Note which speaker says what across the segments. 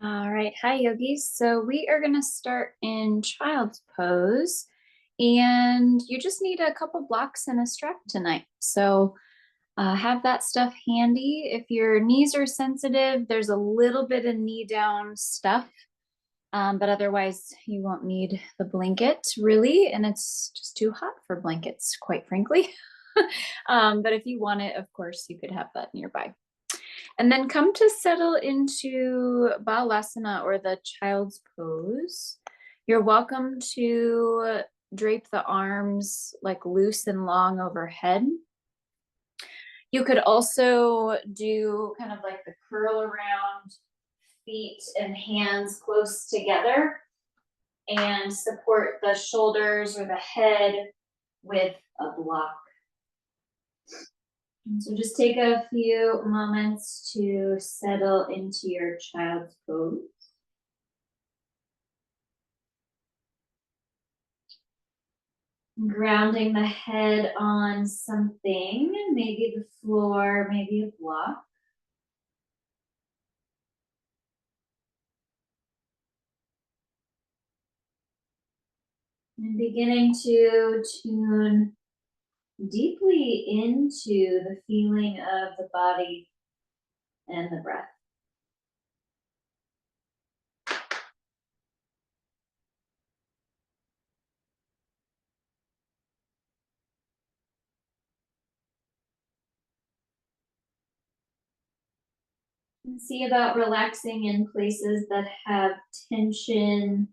Speaker 1: All right. Hi, yogis. So we are going to start in child's pose. And you just need a couple blocks and a strap tonight. So have that stuff handy. If your knees are sensitive, there's a little bit of knee down stuff. But otherwise, you won't need the blanket really. And it's just too hot for blankets, quite frankly. But if you want it, of course, you could have that nearby. And then come to settle into Balasana or the child's pose. You're welcome to drape the arms like loose and long overhead. You could also do kind of like the curl around, feet and hands close together, and support the shoulders or the head with a block. So just take a few moments to settle into your child's pose. Grounding the head on something, maybe the floor, maybe a block. And beginning to tune deeply into the feeling of the body and the breath. And see about relaxing in places that have tension,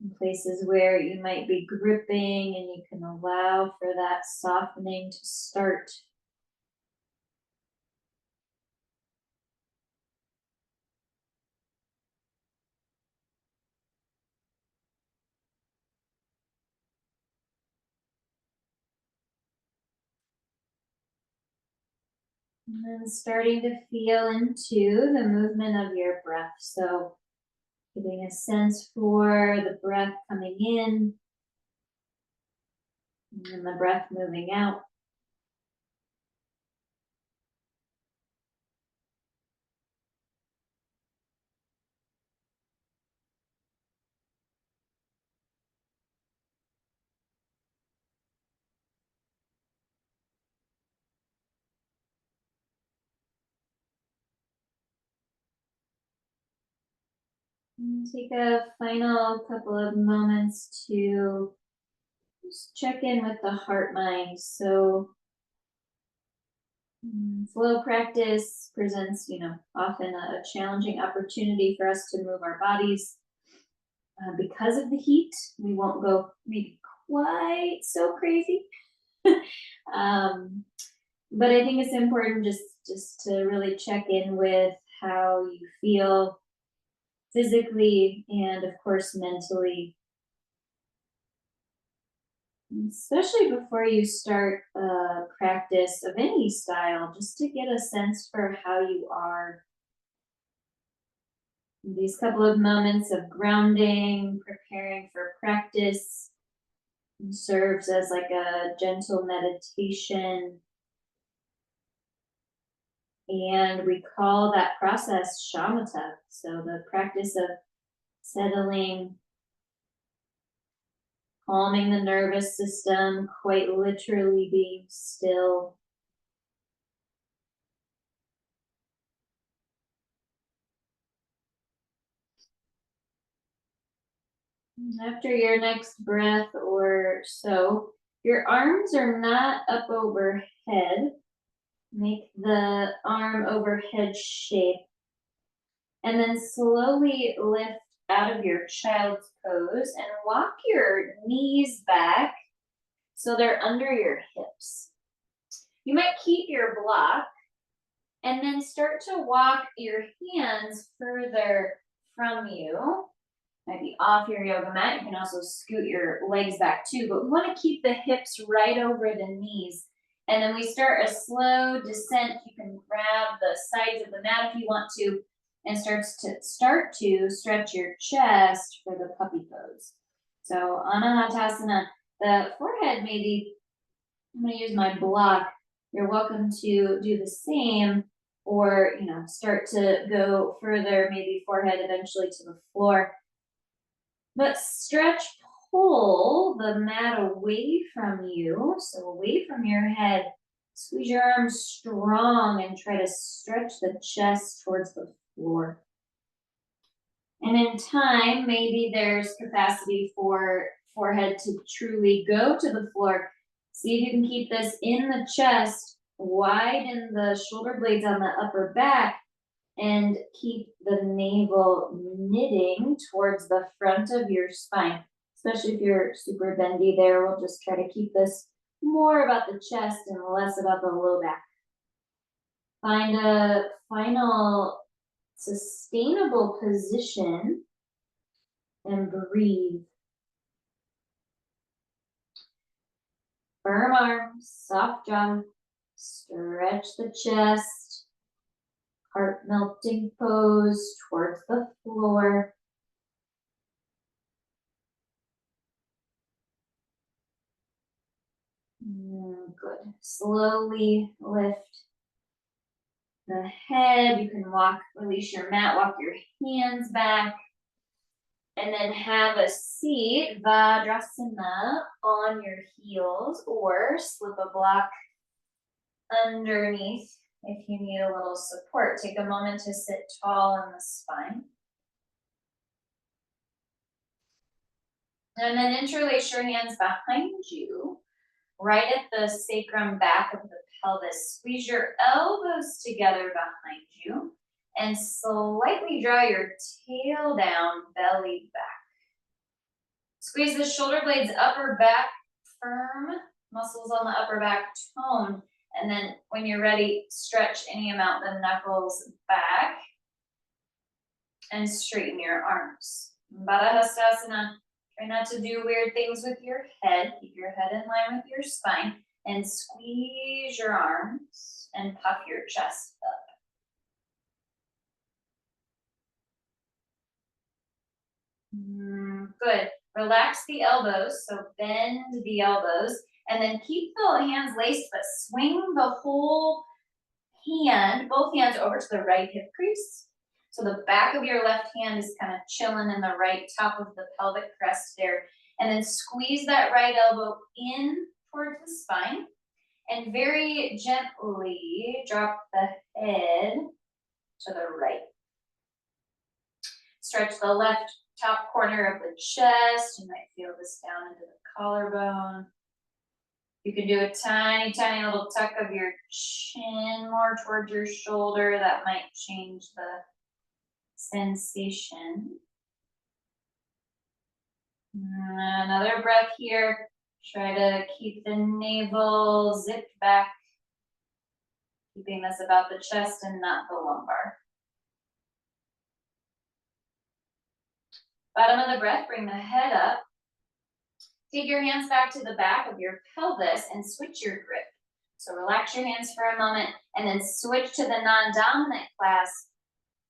Speaker 1: in places where you might be gripping, and you can allow for that softening to start. And then starting to feel into the movement of your breath. So getting a sense for the breath coming in and the breath moving out. And take a final couple of moments to just check in with the heart mind. So flow practice presents, often a challenging opportunity for us to move our bodies. Because of the heat, we won't go maybe quite so crazy. um, but I think it's important just to really check in with how you feel physically and of course mentally, especially before you start a practice of any style, just to get a sense for how you are. These couple of moments of grounding, preparing for practice, serves as like a gentle meditation. And we call that process shamatha. So the practice of settling, calming the nervous system, quite literally being still. After your next breath or so, your arms are not up overhead. Make the arm overhead shape. And then slowly lift out of your child's pose and walk your knees back so they're under your hips. You might keep your block and then start to walk your hands further from you. Might be off your yoga mat. You can also scoot your legs back too, but we want to keep the hips right over the knees. And then we start a slow descent. You can grab the sides of the mat if you want to, and start to stretch your chest for the puppy pose. So Anahatasana, the forehead maybe, I'm going to use my block. You're welcome to do the same, or, start to go further, maybe forehead eventually to the floor. But stretch, pull the mat away from you, so away from your head. Squeeze your arms strong and try to stretch the chest towards the floor. And in time, maybe there's capacity for forehead to truly go to the floor. See if you can keep this in the chest, widen the shoulder blades on the upper back, and keep the navel knitting towards the front of your spine. Especially if you're super bendy there, we'll just try to keep this more about the chest and less about the low back. Find a final sustainable position and breathe. Firm arms, soft jaw, stretch the chest, heart melting pose towards the floor. Good. Slowly lift the head. You can release your mat, walk your hands back, and then have a seat, Vajrasana, on your heels, or slip a block underneath if you need a little support. Take a moment to sit tall in the spine. And then interlace your hands behind you, right at the sacrum back of the pelvis. Squeeze your elbows together behind you and slightly draw your tail down, belly back. Squeeze the shoulder blades upper back firm, muscles on the upper back toned. And then when you're ready, stretch any amount the knuckles back and straighten your arms. Parivrtta. Try not to do weird things with your head. Keep your head in line with your spine and squeeze your arms and puff your chest up. Good. Relax the elbows, so bend the elbows, and then keep the hands laced, but swing the whole hand, both hands over to the right hip crease. So the back of your left hand is kind of chilling in the right top of the pelvic crest there. And then squeeze that right elbow in towards the spine. And very gently drop the head to the right. Stretch the left top corner of the chest. You might feel this down into the collarbone. You can do a tiny, tiny little tuck of your chin more towards your shoulder. That might change the sensation. Another breath here. Try to keep the navel zipped back, keeping this about the chest and not the lumbar. Bottom of the breath, bring the head up. Take your hands back to the back of your pelvis and switch your grip. So relax your hands for a moment and then switch to the non-dominant clasp.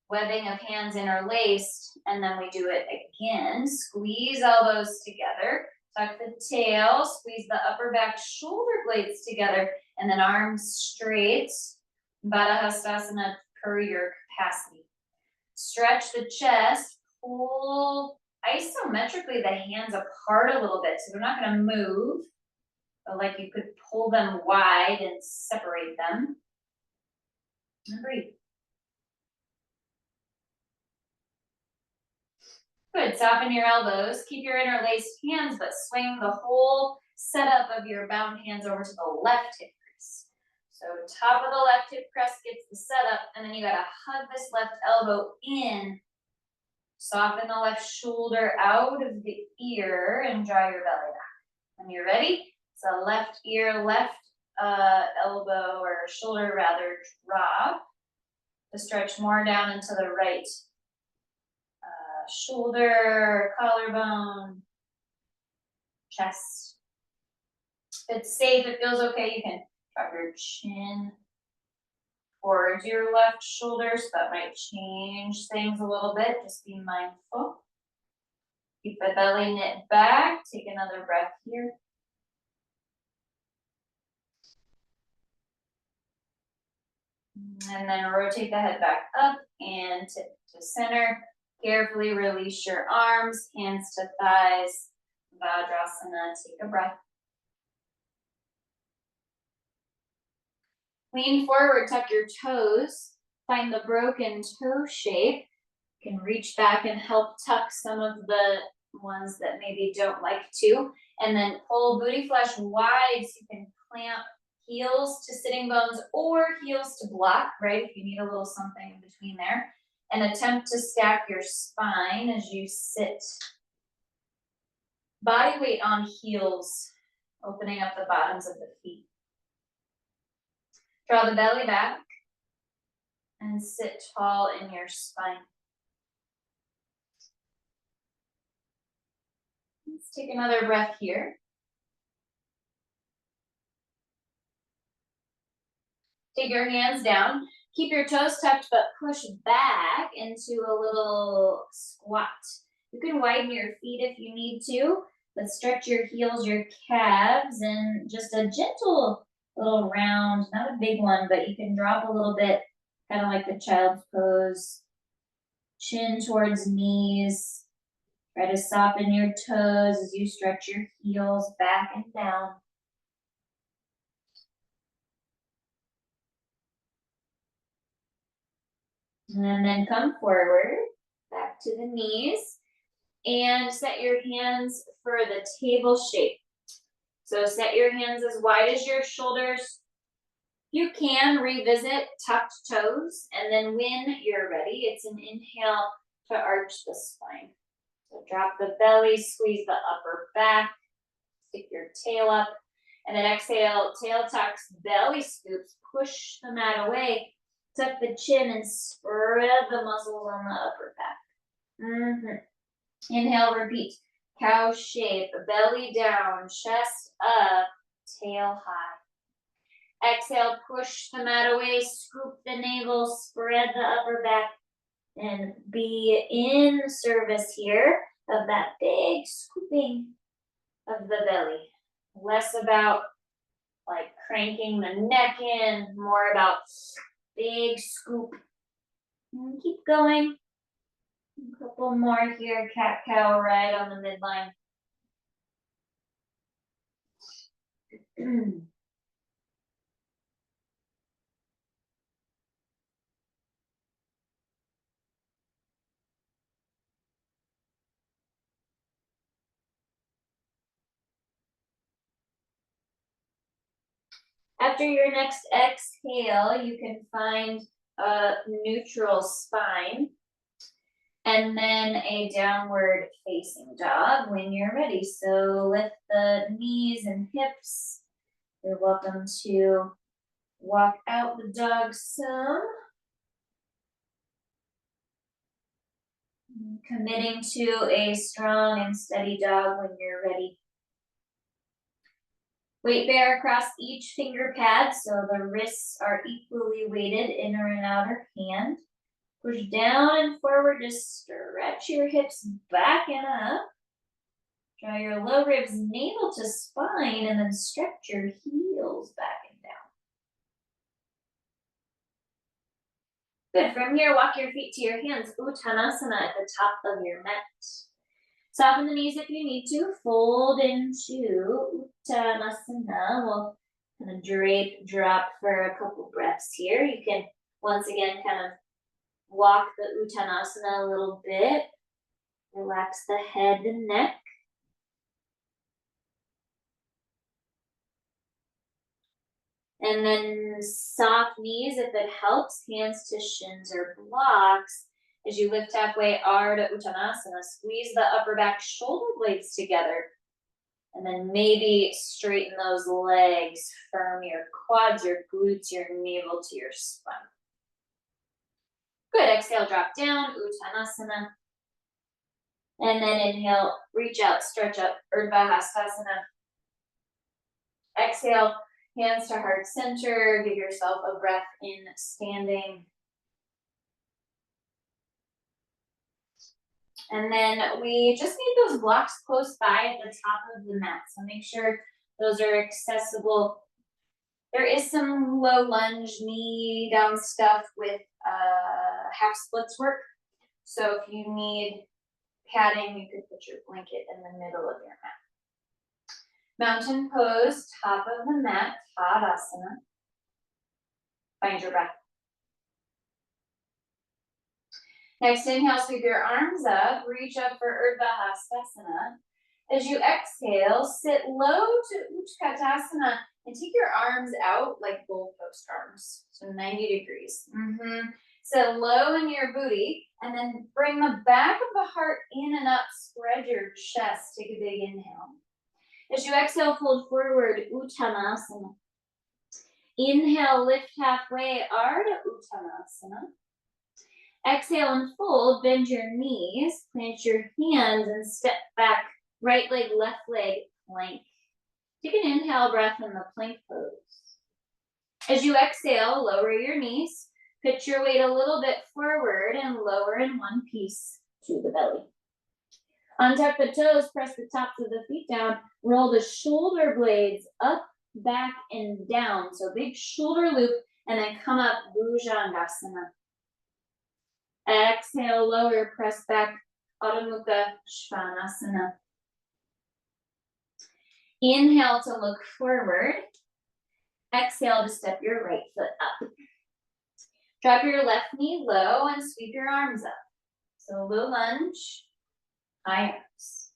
Speaker 1: Webbing of hands interlaced, and then we do it again. Squeeze elbows together, tuck the tail, squeeze the upper back shoulder blades together, and then arms straight. Parivrtta per your capacity. Stretch the chest, pull isometrically the hands apart a little bit, so they're not going to move, but like you could pull them wide and separate them. And breathe. Good, soften your elbows, keep your interlaced hands, but swing the whole setup of your bound hands over to the left hip crease. So top of the left hip crest gets the setup, and then you gotta hug this left elbow in. Soften the left shoulder out of the ear and draw your belly back. When you're ready, so left ear, left elbow or shoulder rather drop to stretch more down into the right shoulder, collarbone, chest. If it's safe, it feels okay, you can drop your chin towards your left shoulder, so that might change things a little bit. Just be mindful. Keep the belly knit back. Take another breath here. And then rotate the head back up and tip to center. Carefully release your arms, hands to thighs. Vajrasana, take a breath. Lean forward, tuck your toes. Find the broken toe shape. You can reach back and help tuck some of the ones that maybe don't like to. And then pull booty flesh wide so you can clamp heels to sitting bones or heels to block, right? If you need a little something in between there. And attempt to stack your spine as you sit. Body weight on heels, opening up the bottoms of the feet. Draw the belly back and sit tall in your spine. Let's take another breath here. Take your hands down. Keep your toes tucked, but push back into a little squat. You can widen your feet if you need to, but stretch your heels, your calves, and just a gentle little round, not a big one, but you can drop a little bit, kind of like the child's pose. Chin towards knees. Try to soften your toes as you stretch your heels back and down. And then come forward, back to the knees, and set your hands for the table shape. So set your hands as wide as your shoulders. You can revisit tucked toes, and then when you're ready, it's an inhale to arch the spine. So drop the belly, squeeze the upper back, stick your tail up, and then exhale, tail tucks, belly scoops, push the mat away, tuck the chin and spread the muscles on the upper back. Inhale, repeat. Cow shape, belly down, chest up, tail high. Exhale, push the mat away, scoop the navel, spread the upper back, and be in service here of that big scooping of the belly. Less about like cranking the neck in, more about big scoop. And keep going. A couple more here, cat-cow right on the midline. After your next exhale, you can find a neutral spine and then a downward facing dog when you're ready. So lift the knees and hips. You're welcome to walk out the dog some. Committing to a strong and steady dog when you're ready. Weight bear across each finger pad so the wrists are equally weighted, inner and outer hand. Push down and forward, just stretch your hips back and up. Draw your low ribs navel to spine and then stretch your heels back and down. Good, from here, walk your feet to your hands, Uttanasana at the top of your mat. Soften the knees if you need to. Fold into Uttanasana. We'll kind of drape, drop for a couple breaths here. You can, once again, kind of walk the Uttanasana a little bit. Relax the head and neck. And then soft knees if it helps. Hands to shins or blocks. As you lift halfway, Ardha Uttanasana, squeeze the upper back shoulder blades together. And then maybe straighten those legs, firm your quads, your glutes, your navel to your spine. Good, exhale, drop down, Uttanasana. And then inhale, reach out, stretch up, Urdhva Hastasana. Exhale, hands to heart center, give yourself a breath in standing. And then we just need those blocks close by at the top of the mat. So make sure those are accessible There is some low lunge, knee down stuff with half splits work. So if you need padding, you could put your blanket in the middle of your mat. Mountain pose, top of the mat, Tadasana. Find your breath. Next, inhale, sweep your arms up, reach up for Urdhva Hastasana. As you exhale, sit low to Utkatasana and take your arms out like goalpost arms, so 90 degrees. Sit low in your booty, and then bring the back of the heart in and up, spread your chest, take a big inhale. As you exhale, fold forward, Uttanasana. Inhale, lift halfway, Ardha Uttanasana. Exhale and fold, bend your knees, plant your hands and step back, right leg, left leg, plank. Take an inhale breath in the plank pose. As you exhale, lower your knees, pitch your weight a little bit forward and lower in one piece to the belly. Untuck the toes, press the tops of the feet down, roll the shoulder blades up, back, and down. So big shoulder loop, and then come up, Bhujangasana. Exhale, lower, press back, Adho Mukha Svanasana. Inhale to look forward. Exhale to step your right foot up. Drop your left knee low and sweep your arms up. So low lunge, high arms.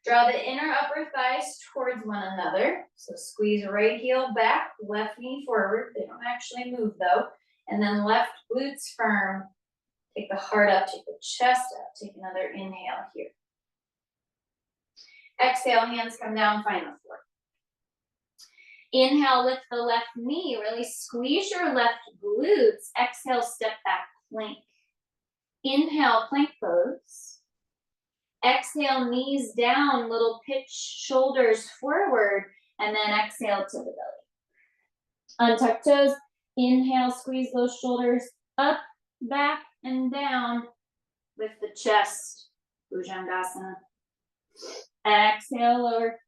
Speaker 1: Draw the inner upper thighs towards one another. So squeeze right heel back, left knee forward. They don't actually move though. And then left glutes firm. Take the heart up, take the chest up. Take another inhale here. Exhale, hands come down, find the floor. Inhale, lift the left knee, really squeeze your left glutes. Exhale, step back, plank. Inhale, plank pose. Exhale, knees down, little pitch, shoulders forward, and then exhale to the belly. Untuck toes, inhale, squeeze those shoulders up, back, and down. Lift the chest, Bhujangasana. Exhale, lower,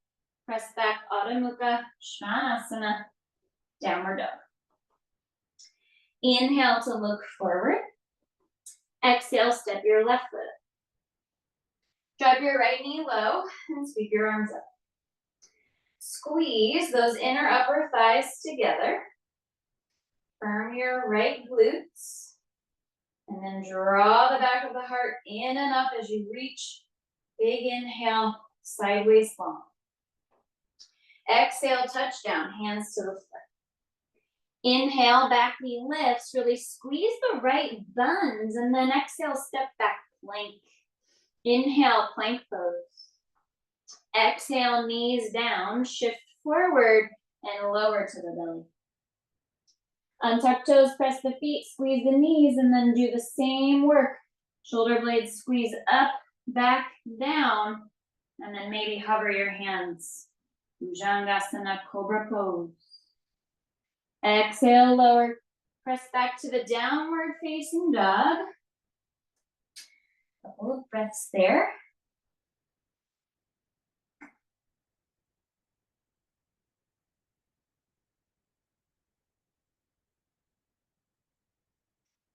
Speaker 1: press back, Adho Mukha Svanasana, downward dog. Inhale to look forward. Exhale, step your left foot up. Drop your right knee low and sweep your arms up. Squeeze those inner upper thighs together. Firm your right glutes. And then draw the back of the heart in and up as you reach. Big inhale, sideways long. Exhale, touchdown, hands to the floor. Inhale, back knee lifts, really squeeze the right buns, and then exhale, step back, plank. Inhale, plank pose. Exhale, knees down, shift forward and lower to the belly. Untuck toes, press the feet, squeeze the knees, and then do the same work. Shoulder blades squeeze up, back, down, and then maybe hover your hands. Bhujangasana, Cobra Pose. Exhale, lower. Press back to the downward facing dog. Couple of breaths there.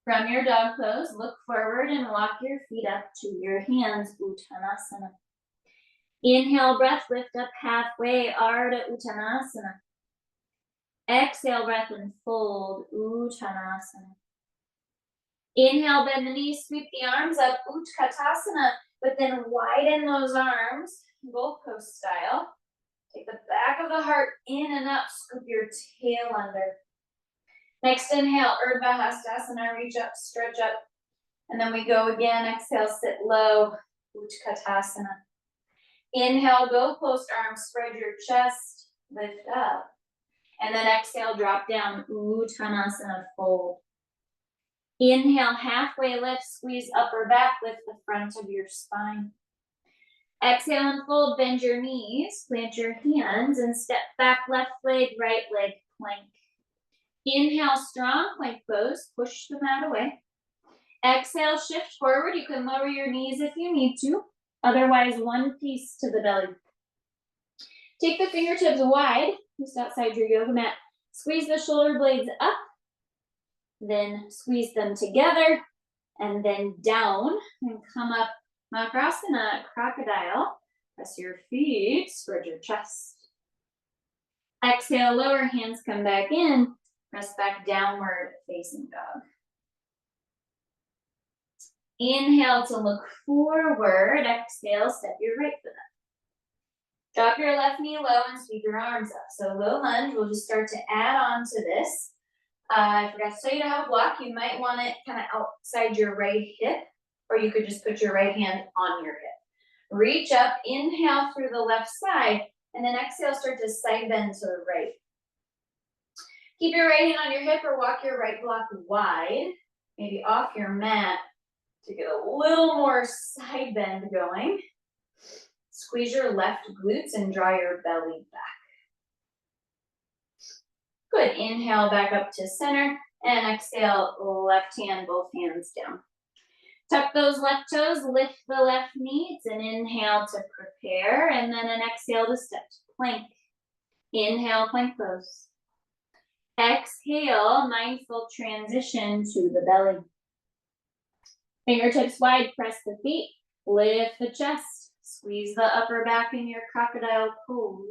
Speaker 1: From your dog pose, look forward and walk your feet up to your hands, Uttanasana. Inhale, breath, lift up halfway, Ardha Uttanasana. Exhale, breath, and fold, Uttanasana. Inhale, bend the knees, sweep the arms up, Utkatasana, but then widen those arms, goalpost style. Take the back of the heart in and up, scoop your tail under. Next inhale, Urdhva Hastasana, reach up, stretch up. And then we go again, exhale, sit low, Utkatasana. Inhale, goalpost arms, spread your chest, lift up. And then exhale, drop down, Uttanasana, fold. Inhale, halfway lift, squeeze upper back, lift the front of your spine. Exhale and fold, bend your knees, plant your hands, and step back, left leg, right leg, plank. Inhale, strong plank pose, push the mat away. Exhale, shift forward. You can lower your knees if you need to. Otherwise, one piece to the belly. Take the fingertips wide, just outside your yoga mat. Squeeze the shoulder blades up, then squeeze them together, and then down, and come up, Makrasana, crocodile. Press your feet, spread your chest. Exhale, lower hands come back in, press back downward facing dog. Inhale to look forward, exhale, step your right foot up. Drop your left knee low and sweep your arms up. So low lunge, we'll just start to add on to this. I forgot to tell you to have a block. You might want it kind of outside your right hip, or you could just put your right hand on your hip. Reach up, inhale through the left side, and then exhale, start to side bend to the right. Keep your right hand on your hip or walk your right block wide, maybe off your mat to get a little more side bend going. Squeeze your left glutes and draw your belly back. Good, inhale back up to center, and exhale, left hand, both hands down. Tuck those left toes, lift the left knee. It's an inhale to prepare, and then an exhale to step to plank. Inhale, plank pose. Exhale, mindful transition to the belly. Fingertips wide, press the feet, lift the chest, squeeze the upper back in your crocodile pose.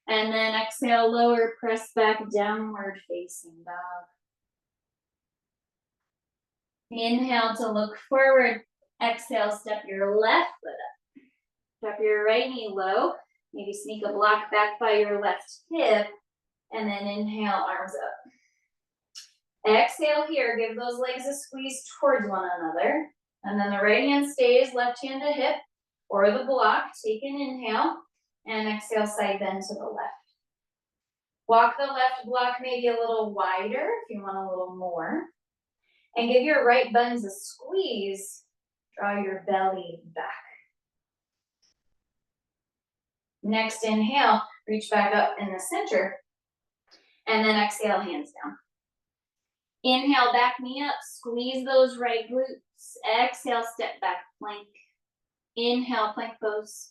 Speaker 1: And then exhale, lower, press back, downward facing dog. Inhale to look forward. Exhale, step your left foot up. Drop your right knee low. Maybe sneak a block back by your left hip. And then inhale, arms up. Exhale here, give those legs a squeeze towards one another. And then the right hand stays, left hand to hip, or the block. Take an inhale, and exhale, side bend to the left. Walk the left block maybe a little wider if you want a little more. And give your right buns a squeeze. Draw your belly back. Next inhale, reach back up in the center. And then exhale, hands down. Inhale, back knee up, squeeze those right glutes. Exhale, step back, plank. Inhale, plank pose.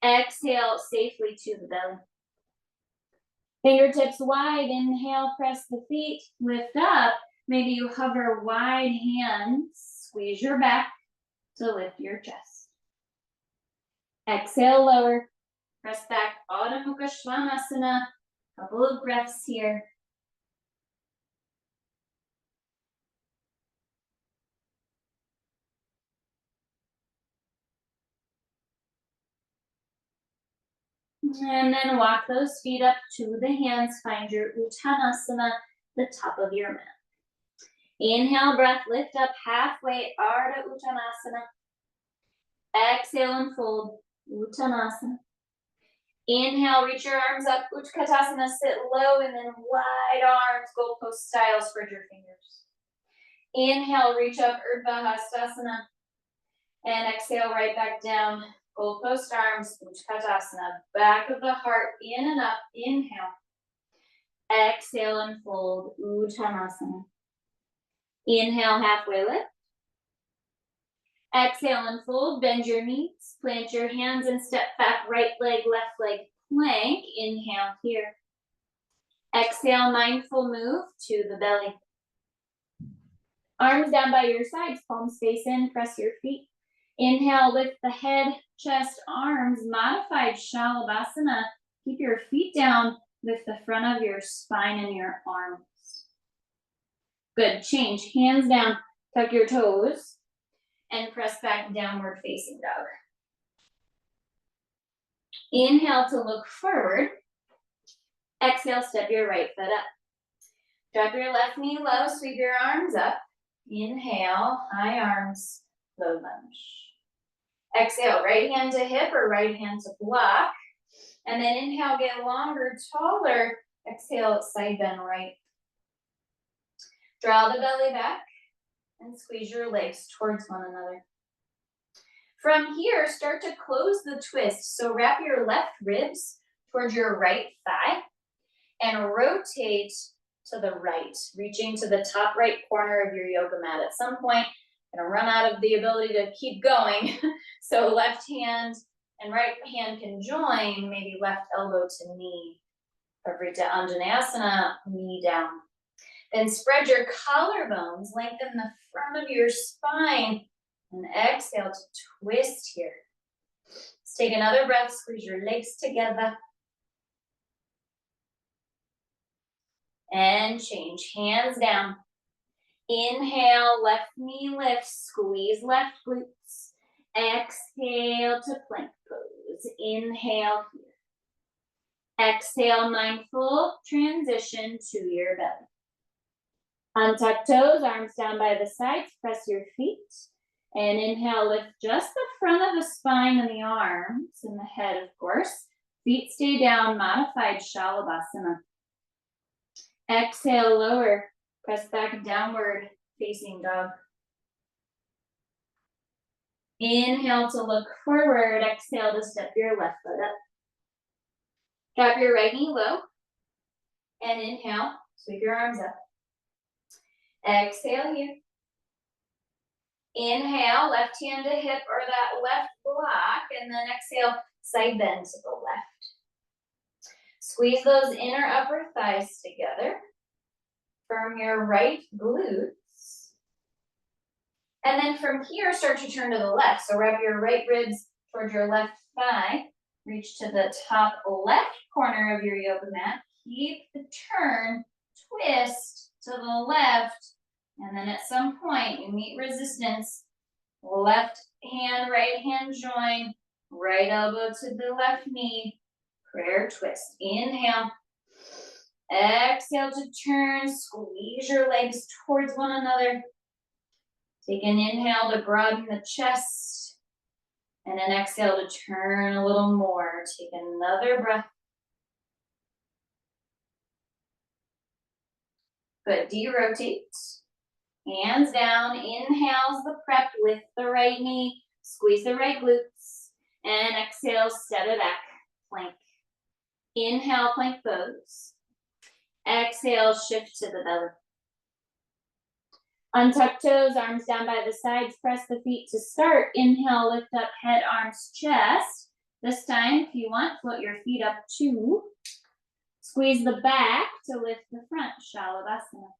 Speaker 1: Exhale, safely to the belly. Fingertips wide, inhale, press the feet, lift up. Maybe you hover wide hands, squeeze your back to lift your chest. Exhale, lower, press back, Adho Mukha Svanasana. Couple of breaths here. And then walk those feet up to the hands. Find your Uttanasana, the top of your mat. Inhale, breath, lift up halfway, Ardha Uttanasana. Exhale and fold, Uttanasana. Inhale, reach your arms up, Utkatasana, sit low, and then wide arms, goalpost style, spread your fingers. Inhale, reach up, Urdhva Hastasana. And exhale, right back down, goalpost arms, Utkatasana, back of the heart, in and up, inhale. Exhale and fold, Uttanasana. Inhale, halfway lift. Exhale and fold, bend your knees, plant your hands and step back, right leg, left leg, plank. Inhale here. Exhale, mindful move to the belly. Arms down by your sides, palms face in, press your feet. Inhale, lift the head, chest, arms, modified Shalabhasana. Keep your feet down, lift the front of your spine and your arms. Good, change, hands down, tuck your toes, and press back, downward facing dog. Inhale to look forward. Exhale, step your right foot up. Drop your left knee low, sweep your arms up. Inhale, high arms, low lunge. Exhale, right hand to hip or right hand to block. And then inhale, get longer, taller. Exhale, side bend right. Draw the belly back and squeeze your legs towards one another. From here, start to close the twist. So wrap your left ribs towards your right thigh and rotate to the right, reaching to the top right corner of your yoga mat. At some point, you're gonna run out of the ability to keep going. So left hand and right hand can join, maybe left elbow to knee. Parivrtta knee down. Then spread your collarbones, lengthen the front of your spine, and exhale to twist here. Let's take another breath, squeeze your legs together. And change, hands down. Inhale, left knee lifts, squeeze left glutes. Exhale to plank pose. Inhale here. Exhale, mindful transition to your belly. Untuck toes, arms down by the sides, press your feet. And inhale, lift just the front of the spine and the arms and the head, of course. Feet stay down, modified Shalabhasana. Exhale, lower, press back downward, facing dog. Inhale to look forward, exhale to step your left foot up. Drop your right knee low, and inhale, sweep your arms up. Exhale here. Inhale, left hand to hip or that left block, and then exhale, side bend to the left. Squeeze those inner upper thighs together. Firm your right glutes. And then from here, start to turn to the left. So wrap your right ribs towards your left thigh. Reach to the top left corner of your yoga mat. Keep the turn, twist to the left. And then at some point, you meet resistance. Left hand, right hand join. Right elbow to the left knee. Prayer twist. Inhale. Exhale to turn. Squeeze your legs towards one another. Take an inhale to broaden the chest. And an exhale to turn a little more. Take another breath. Good. De-rotate. Hands down. Inhales the prep. Lift the right knee. Squeeze the right glutes. And exhale, step it back. Plank. Inhale, plank pose. Exhale, shift to the belly. Untuck toes, arms down by the sides. Press the feet to start. Inhale, lift up head, arms, chest. This time, if you want, float your feet up too. Squeeze the back to lift the front. Shalabhasana.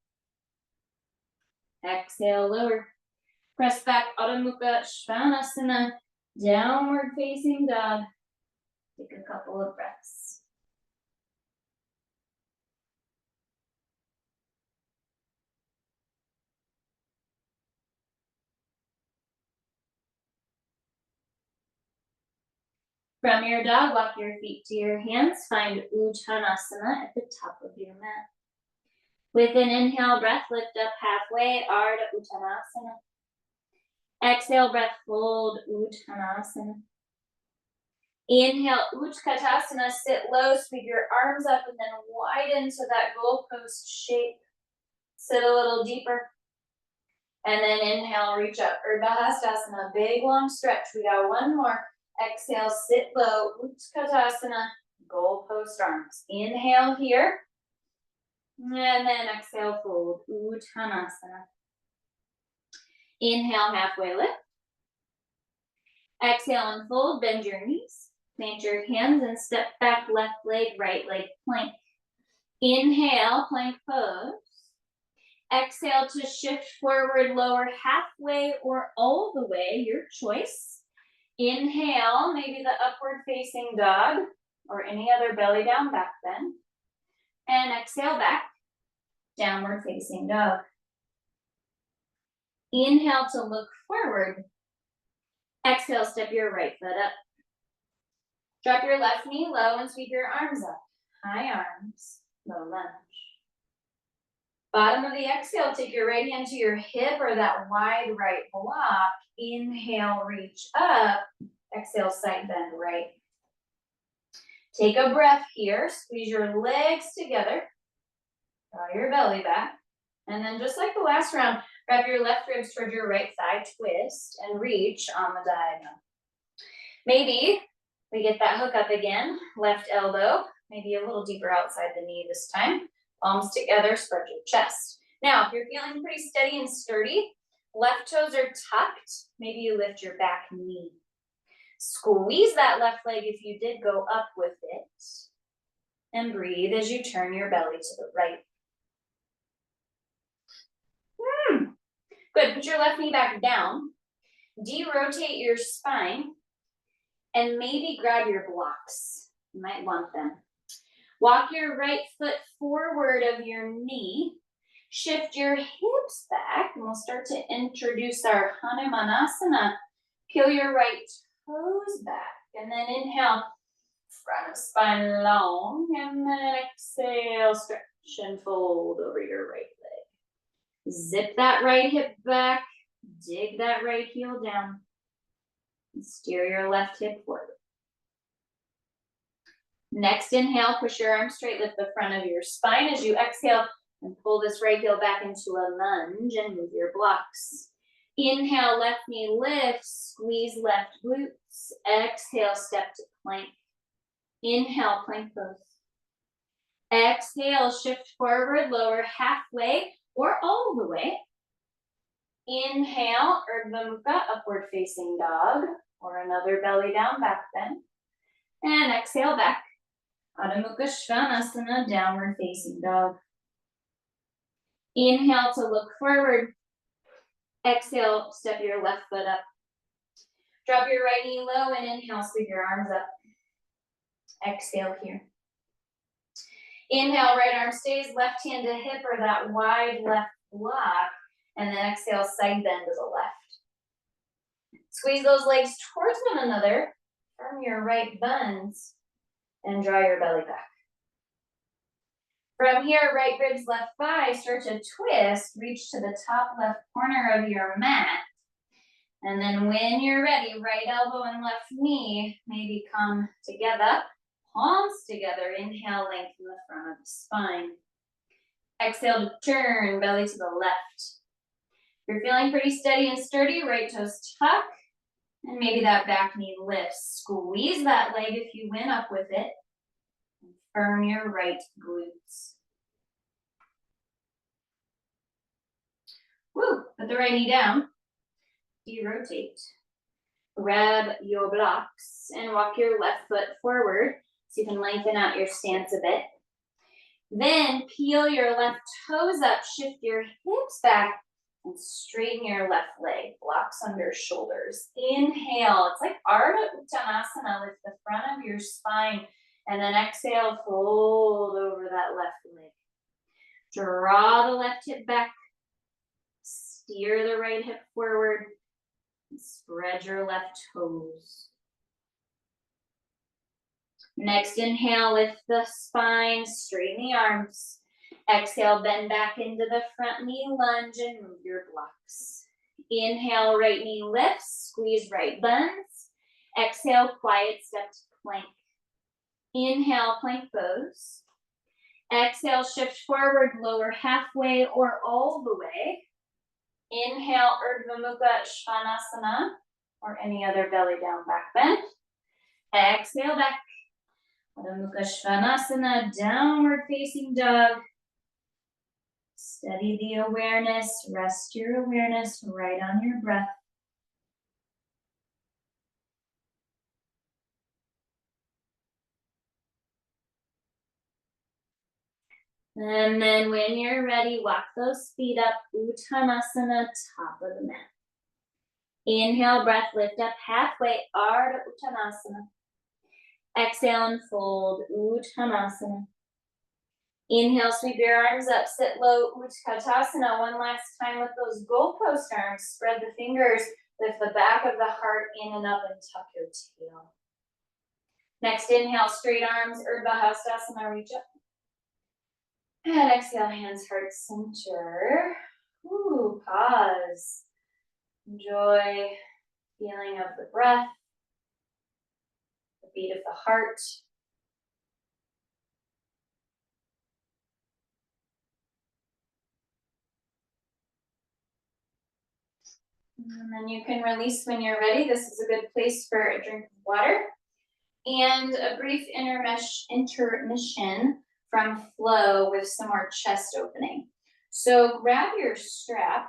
Speaker 1: Exhale, lower. Press back, Adho Mukha Svanasana. Downward facing dog. Take a couple of breaths. From your dog, walk your feet to your hands. Find Uttanasana at the top of your mat. With an inhale breath, lift up halfway, Ardha Uttanasana. Exhale breath, fold Uttanasana. Inhale, Utkatasana, sit low, sweep your arms up and then widen to that goalpost shape. Sit a little deeper. And then inhale, reach up, Urdhva big long stretch. We got one more. Exhale, sit low, Utkatasana, goalpost arms. Inhale here. And then exhale, fold, Uttanasana. Inhale, halfway lift. Exhale, unfold, bend your knees. Plant your hands and step back, left leg, right leg, plank. Inhale, plank pose. Exhale to shift forward, lower halfway or all the way, your choice. Inhale, maybe the upward facing dog or any other belly down back bend. And exhale back, downward facing dog. Inhale to look forward. Exhale, step your right foot up. Drop your left knee low and sweep your arms up. High arms, low lunge. Bottom of the exhale, take your right hand to your hip or that wide right block. Inhale, reach up. Exhale, side bend right. Take a breath here. Squeeze your legs together. Draw your belly back. And then just like the last round, wrap your left ribs towards your right thigh, twist, and reach on the diagonal. Maybe we get that hook up again. Left elbow, maybe a little deeper outside the knee this time. Palms together, spread your chest. Now, if you're feeling pretty steady and sturdy, left toes are tucked. Maybe you lift your back knee. Squeeze that left leg if you did go up with it. And breathe as you turn your belly to the right. Good, put your left knee back down. De-rotate your spine and maybe grab your blocks. You might want them. Walk your right foot forward of your knee. Shift your hips back, and we'll start to introduce our Hanumanasana. Peel your right toes back, and then inhale, front of spine long, and then exhale, stretch and fold over your right leg. Zip that right hip back, dig that right heel down, and steer your left hip forward. Next inhale, push your arms straight, lift the front of your spine as you exhale, and pull this right heel back into a lunge and move your blocks. Inhale, left knee lifts, squeeze left glutes. Exhale, step to plank. Inhale, plank pose. Exhale, shift forward, lower halfway or all the way. Inhale, Urdhva Mukha, upward facing dog, or another belly down back bend. And exhale back. Adho Mukha Svanasana, downward facing dog. Inhale to look forward. Exhale, step your left foot up. Drop your right knee low and inhale, sweep your arms up. Exhale here. Inhale, right arm stays, left hand to hip or that wide left block. And then exhale, side bend to the left. Squeeze those legs towards one another. Firm your right buns and draw your belly back. From here, right ribs, left thigh, start to twist, reach to the top left corner of your mat. And then when you're ready, right elbow and left knee maybe come together, palms together. Inhale, lengthen the front of the spine. Exhale to turn, belly to the left. If you're feeling pretty steady and sturdy, right toes tuck, and maybe that back knee lifts. Squeeze that leg if you went up with it. Firm your right glutes. Woo, put the right knee down. De-rotate. Grab your blocks and walk your left foot forward so you can lengthen out your stance a bit. Then peel your left toes up, shift your hips back, and straighten your left leg. Blocks under shoulders. Inhale. It's like Ardha Uttanasana. Lift the front of your spine. And then exhale, fold over that left leg. Draw the left hip back. Steer the right hip forward. And spread your left toes. Next inhale, lift the spine, straighten the arms. Exhale, bend back into the front knee lunge and move your blocks. Inhale, right knee lifts, squeeze right buns. Exhale, quiet step to plank. Inhale, plank pose. Exhale, shift forward, lower halfway or all the way. Inhale, Urdhva Mukha Svanasana, or any other belly down back bend. Exhale back. Adho Mukha Svanasana, downward facing dog. Steady the awareness, rest your awareness right on your breath. And then when you're ready, walk those feet up, Uttanasana, top of the mat. Inhale, breath, lift up halfway, Ardha Uttanasana. Exhale and fold, Uttanasana. Inhale, sweep your arms up, sit low, Utkatasana. One last time with those goalpost arms. Spread the fingers, lift the back of the heart in and up and tuck your tail. Next inhale, straight arms, Urdhva Hastasana, reach up. And exhale, hands, heart center. Ooh, pause. Enjoy the feeling of the breath, the beat of the heart. And then you can release when you're ready. This is a good place for a drink of water and a brief intermission from flow with some more chest opening. So grab your strap.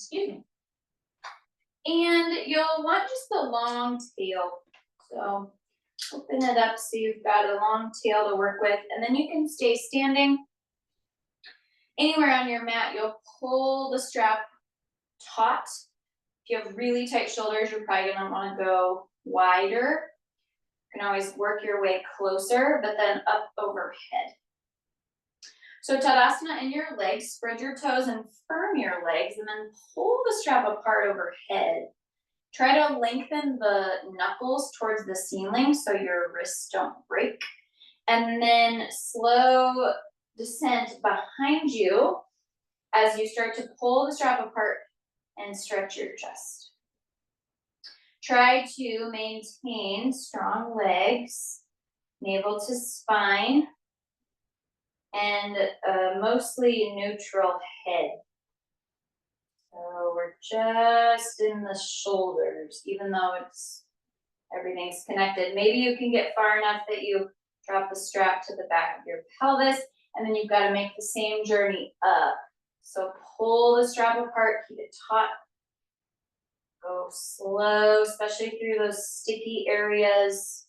Speaker 1: Excuse me. And you'll want just the long tail. So open it up so you've got a long tail to work with, and then you can stay standing anywhere on your mat. You'll pull the strap taut. If you have really tight shoulders, you're probably gonna wanna go wider. You can always work your way closer, but then up overhead. So Tadasana in your legs, spread your toes and firm your legs, and then pull the strap apart overhead. Try to lengthen the knuckles towards the ceiling so your wrists don't break. And then slow descent behind you as you start to pull the strap apart and stretch your chest. Try to maintain strong legs, navel to spine, and a mostly neutral head. So we're just in the shoulders, even though everything's connected. Maybe you can get far enough that you drop the strap to the back of your pelvis, and then you've got to make the same journey up. So pull the strap apart, keep it taut. Go slow, especially through those sticky areas.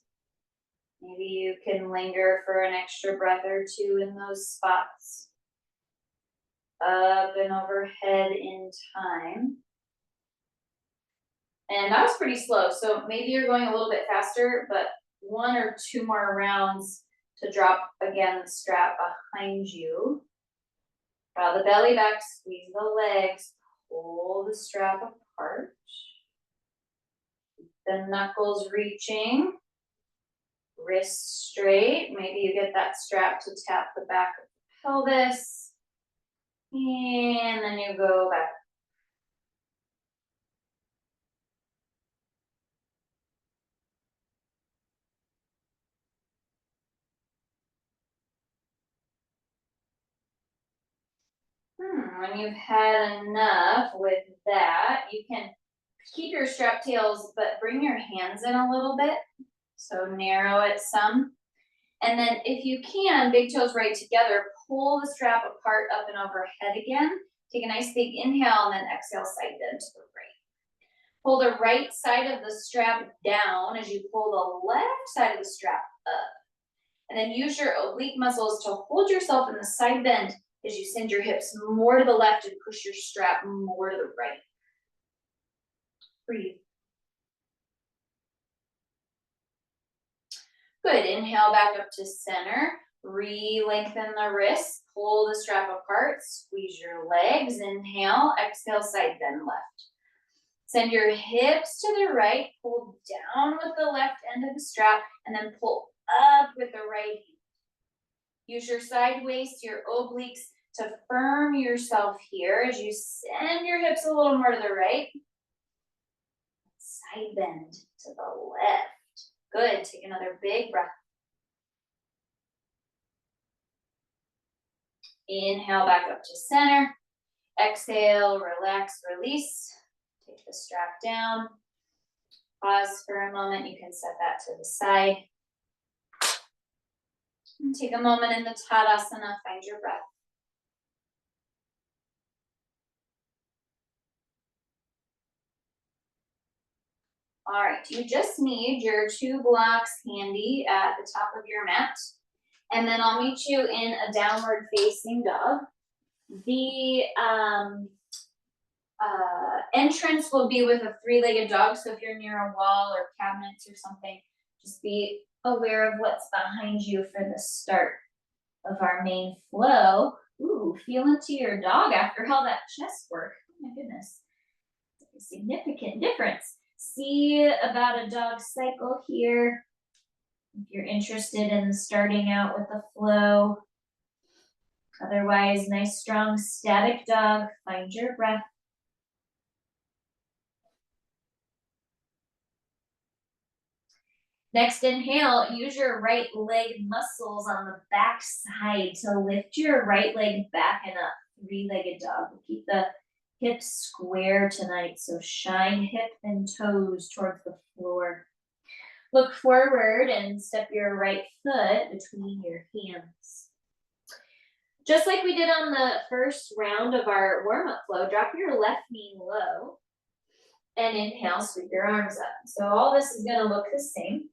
Speaker 1: Maybe you can linger for an extra breath or two in those spots. Up and overhead in time. And that was pretty slow, so maybe you're going a little bit faster, but 1 or 2 more rounds to drop again the strap behind you. Draw the belly back, squeeze the legs, pull the strap apart. Keep the knuckles reaching. Wrists straight. Maybe you get that strap to tap the back of the pelvis. And then you go back. When you've had enough with that, you can keep your strap tails, but bring your hands in a little bit. So narrow it some. And then if you can, big toes right together, pull the strap apart up and overhead again. Take a nice big inhale and then exhale, side bend to the right. Pull the right side of the strap down as you pull the left side of the strap up. And then use your oblique muscles to hold yourself in the side bend as you send your hips more to the left and push your strap more to the right. Breathe. Good, inhale back up to center. Re-lengthen the wrists, pull the strap apart, squeeze your legs, inhale, exhale, side bend left. Send your hips to the right, pull down with the left end of the strap, and then pull up with the right hand. Use your side waist, your obliques to firm yourself here as you send your hips a little more to the right. Side bend to the left. Good, take another big breath. Inhale back up to center. Exhale, relax, release. Take the strap down. Pause for a moment. You can set that to the side. And take a moment in the Tadasana. Find your breath. All right, you just need your 2 blocks handy at the top of your mat. And then I'll meet you in a downward facing dog. The entrance will be with a 3-legged dog. So if you're near a wall or cabinets or something, just be aware of what's behind you for the start of our main flow. Ooh, feel into your dog after all that chest work. Oh my goodness, it's a significant difference. See about a dog cycle here. If you're interested in starting out with a flow. Otherwise, nice strong static dog. Find your breath. Next inhale, use your right leg muscles on the back side to lift your right leg back and up. 3-legged dog. We'll keep the hips square tonight, so shine hip and toes towards the floor. Look forward and step your right foot between your hands. Just like we did on the first round of our warm-up flow, drop your left knee low and inhale, sweep your arms up. So all this is gonna look the same.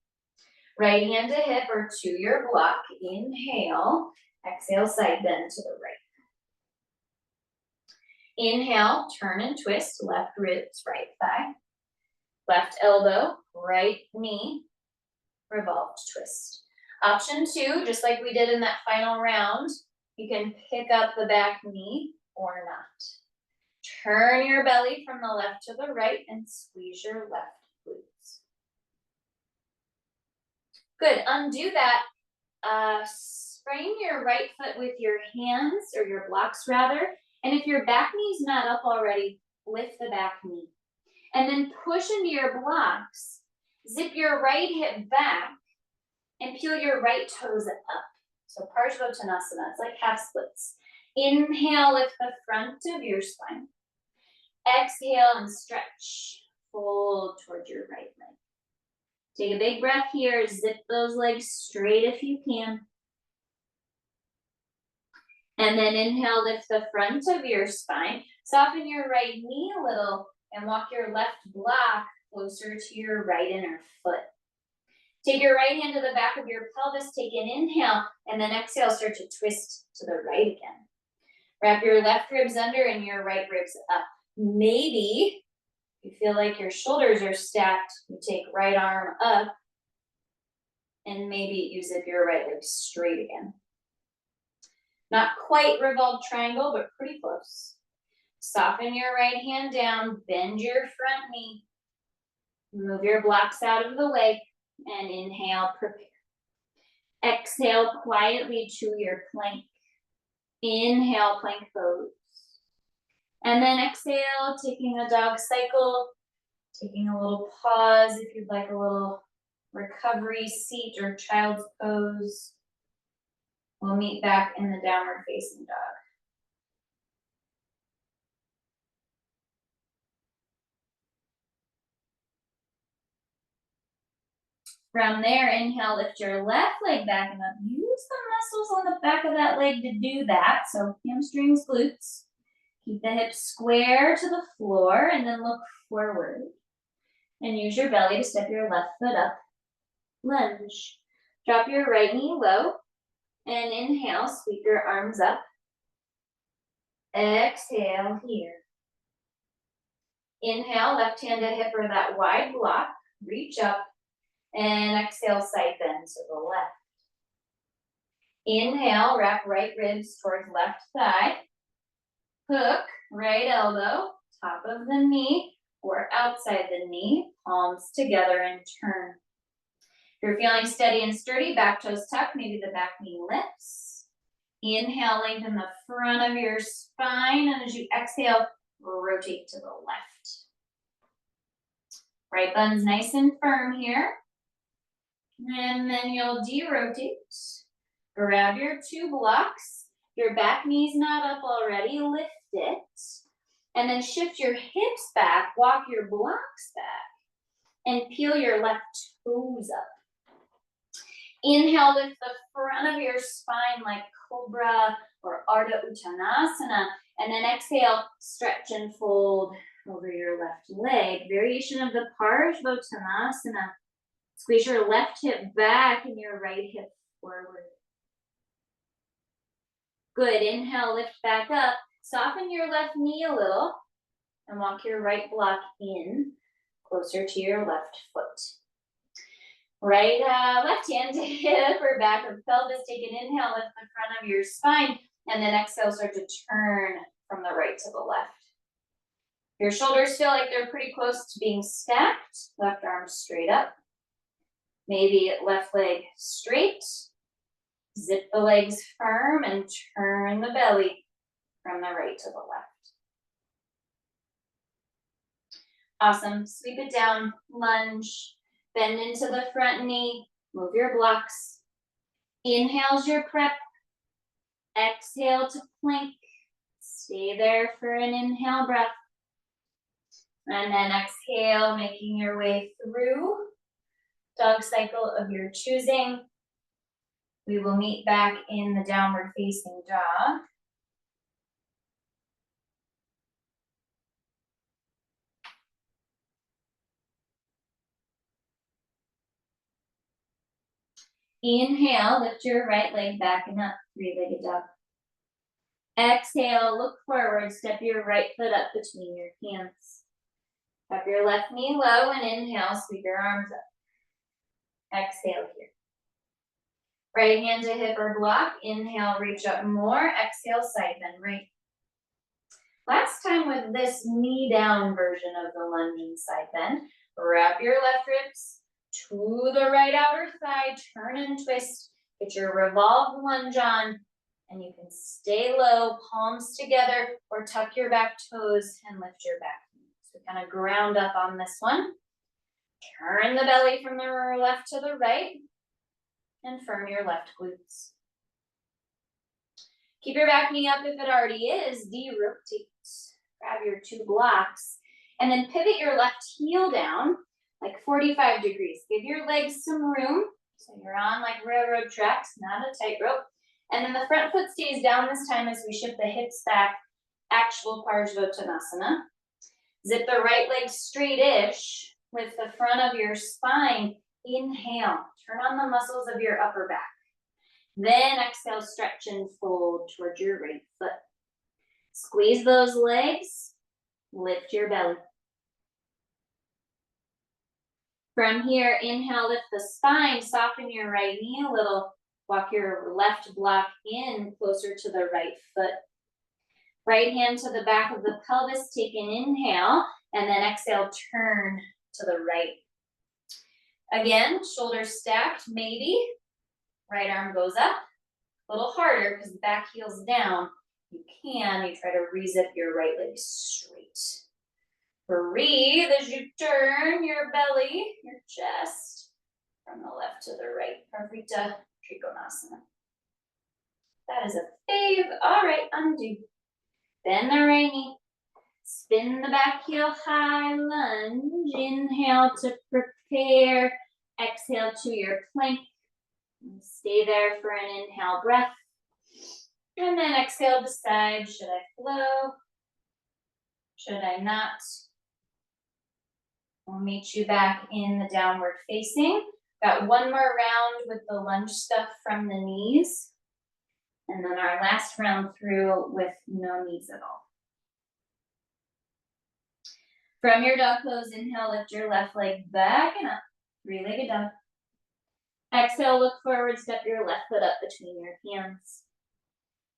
Speaker 1: Right hand to hip or to your block, inhale, exhale, side bend to the right. Inhale, turn and twist, left ribs, right thigh. Left elbow, right knee, revolved twist. Option 2, just like we did in that final round, you can pick up the back knee or not. Turn your belly from the left to the right and squeeze your left glutes. Good, undo that. Frame your right foot with your hands, or your blocks rather, and if your back knee's not up already, lift the back knee. And then push into your blocks, zip your right hip back, and peel your right toes up. So Parivrtta Trikonasana, it's like half splits. Inhale, lift the front of your spine. Exhale and stretch, fold towards your right leg. Take a big breath here, zip those legs straight if you can. And then inhale, lift the front of your spine. Soften your right knee a little and walk your left block closer to your right inner foot. Take your right hand to the back of your pelvis, take an inhale, and then exhale, start to twist to the right again. Wrap your left ribs under and your right ribs up. Maybe you feel like your shoulders are stacked, you take right arm up, and maybe you zip your right leg straight again. Not quite revolved triangle, but pretty close. Soften your right hand down, bend your front knee, move your blocks out of the way, and inhale, prepare. Exhale quietly to your plank. Inhale, plank pose. And then exhale, taking a dog cycle, taking a little pause if you'd like a little recovery seat or child's pose. We'll meet back in the downward facing dog. From there, inhale, lift your left leg back and up. Use the muscles on the back of that leg to do that. So hamstrings, glutes. Keep the hips square to the floor and then look forward. And use your belly to step your left foot up. Lunge. Drop your right knee low. And inhale, sweep your arms up. Exhale here. Inhale, left hand to hip or that wide block. Reach up. And exhale, side bend to the left. Inhale, wrap right ribs towards left thigh. Hook, right elbow, top of the knee or outside the knee, palms together and turn. If you're feeling steady and sturdy, back toes tuck, maybe the back knee lifts. Inhale, lengthen the front of your spine, and as you exhale, rotate to the left. Right bun's nice and firm here. And then you'll de-rotate. Grab your 2 blocks. Your back knee's not up already, lift it. And then shift your hips back, walk your blocks back, and peel your left toes up. Inhale, lift the front of your spine like Cobra or Ardha Uttanasana. And then exhale, stretch and fold over your left leg. Variation of the Parivrtta Trikonasana. Squeeze your left hip back and your right hip forward. Good, inhale, lift back up. Soften your left knee a little and walk your right block in, closer to your left foot. Right, left hand to hip or back of pelvis. Take an inhale, lift the front of your spine, and then exhale, start to turn from the right to the left. Your shoulders feel like they're pretty close to being stacked. Left arm straight up. Maybe left leg straight. Zip the legs firm and turn the belly from the right to the left. Awesome. Sweep it down, lunge, bend into the front knee, move your blocks. Inhale's your prep. Exhale to plank. Stay there for an inhale breath. And then exhale, making your way through dog cycle of your choosing. We will meet back in the downward facing dog. Inhale, lift your right leg back and up, three-legged dog. Exhale, look forward, step your right foot up between your hands. Drop your left knee low and inhale, sweep your arms up. Exhale here. Right hand to hip or block. Inhale, reach up more. Exhale, side bend right. Last time with this knee down version of the lunge and side bend, wrap your left ribs to the right outer thigh, turn and twist. Get your revolved lunge on, and you can stay low, palms together, or tuck your back toes and lift your back knee. So kind of ground up on this one. Turn the belly from the left to the right, and firm your left glutes. Keep your back knee up if it already is, de-rotate. Grab your two blocks, and then pivot your left heel down like 45 degrees. Give your legs some room, so you're on like railroad tracks, not a tightrope. And then the front foot stays down this time as we shift the hips back, actual Parivrtta. Zip the right leg straight-ish with the front of your spine. Inhale, turn on the muscles of your upper back. Then exhale, stretch and fold towards your right foot. Squeeze those legs, lift your belly. From here, inhale, lift the spine, soften your right knee a little. Walk your left block in closer to the right foot. Right hand to the back of the pelvis, take an inhale, and then exhale, turn to the right. Again, shoulders stacked, maybe. Right arm goes up. A little harder because the back heel's down. You try to re-zip your right leg straight. Breathe as you turn your belly, your chest, from the left to the right. Parivrtta Trikonasana. That is a fave. All right, undo. Bend the right knee. Spin the back heel high, lunge. Inhale to prepare. Exhale to your plank. Stay there for an inhale breath. And then exhale, decide, should I flow? Should I not? We'll meet you back in the downward facing. Got one more round with the lunge stuff from the knees. And then our last round through with no knees at all. From your dog pose, inhale, lift your left leg back and up. Three-legged dog. Exhale, look forward, step your left foot up between your hands.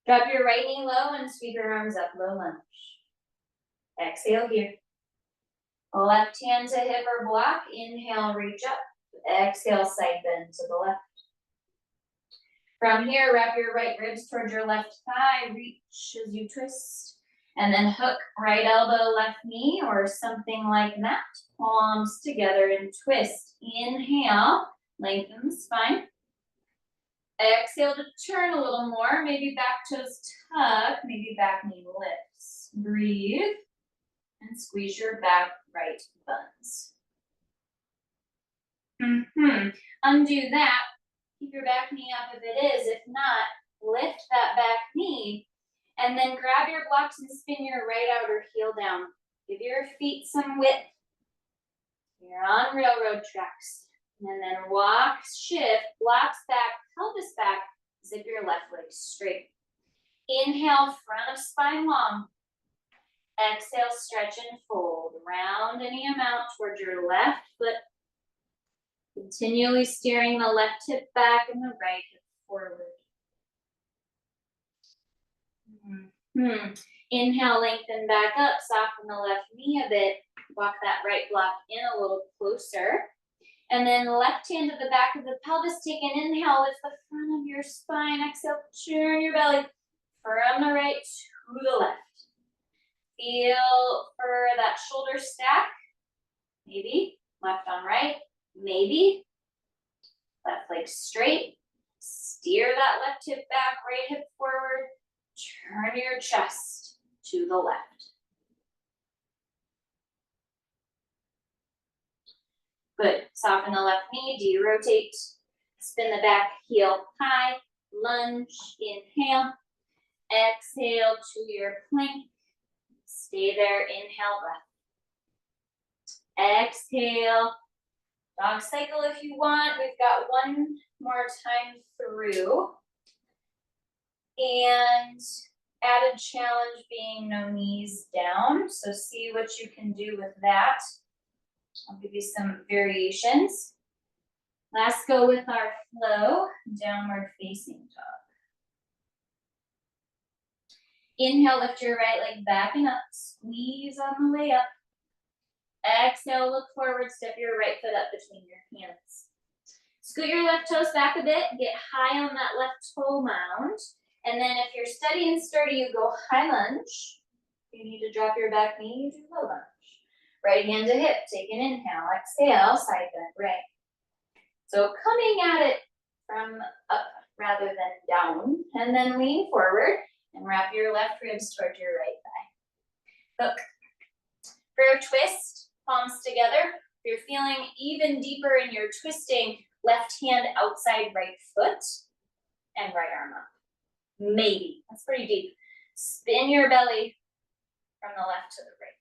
Speaker 1: Drop your right knee low and sweep your arms up, low lunge. Exhale here. Left hand to hip or block. Inhale, reach up. Exhale, side bend to the left. From here, wrap your right ribs towards your left thigh. Reach as you twist. And then hook right elbow, left knee, or something like that. Palms together and twist. Inhale, lengthen the spine. Exhale to turn a little more. Maybe back toes tuck, maybe back knee lifts. Breathe. And squeeze your back right buns. Undo that. Keep your back knee up if it is. If not, lift that back knee. And then grab your blocks and spin your right outer heel down. Give your feet some width. You're on railroad tracks. And then walk, shift, blocks back, pelvis back. Zip your left leg straight. Inhale, front of spine long. Exhale, stretch and fold. Round any amount towards your left foot. Continually steering the left hip back and the right hip forward. Inhale, lengthen back up, soften the left knee a bit. Walk that right block in a little closer. And then left hand to the back of the pelvis. Take an inhale, lift the front of your spine. Exhale, turn your belly from the right to the left. Feel for that shoulder stack. Maybe left on right. Maybe left leg straight. Steer that left hip back, right hip forward. Turn your chest to the left. Good. Soften the left knee, de-rotate. Spin the back heel high, lunge, inhale. Exhale to your plank. Stay there, inhale, breath. Exhale, dog cycle if you want. We've got one more time through. And added challenge being no knees down. So see what you can do with that. I'll give you some variations. Let's go with our flow, downward facing dog. Inhale, lift your right leg back and up. Squeeze on the way up. Exhale, look forward, step your right foot up between your hands. Scoot your left toes back a bit, get high on that left toe mound. And then if you're steady and sturdy, you go high lunge. If you need to drop your back knee, you do low lunge. Right hand to hip, take an inhale, exhale, side bend right. So coming at it from up rather than down, and then lean forward and wrap your left ribs toward your right thigh. Hook. For your twist, palms together. If you're feeling even deeper in your twisting, left hand outside right foot and right arm up. Maybe. That's pretty deep. Spin your belly from the left to the right.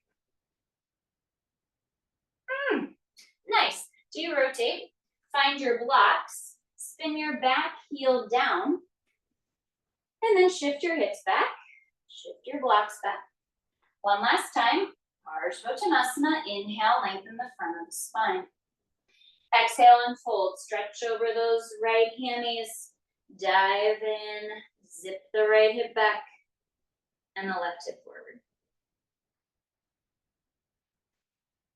Speaker 1: Nice. Do you rotate? Find your blocks. Spin your back heel down. And then shift your hips back. Shift your blocks back. One last time. Parivrtta Trikonasana. Inhale, lengthen the front of the spine. Exhale and fold. Stretch over those right hammies. Dive in. Zip the right hip back. And the left hip forward.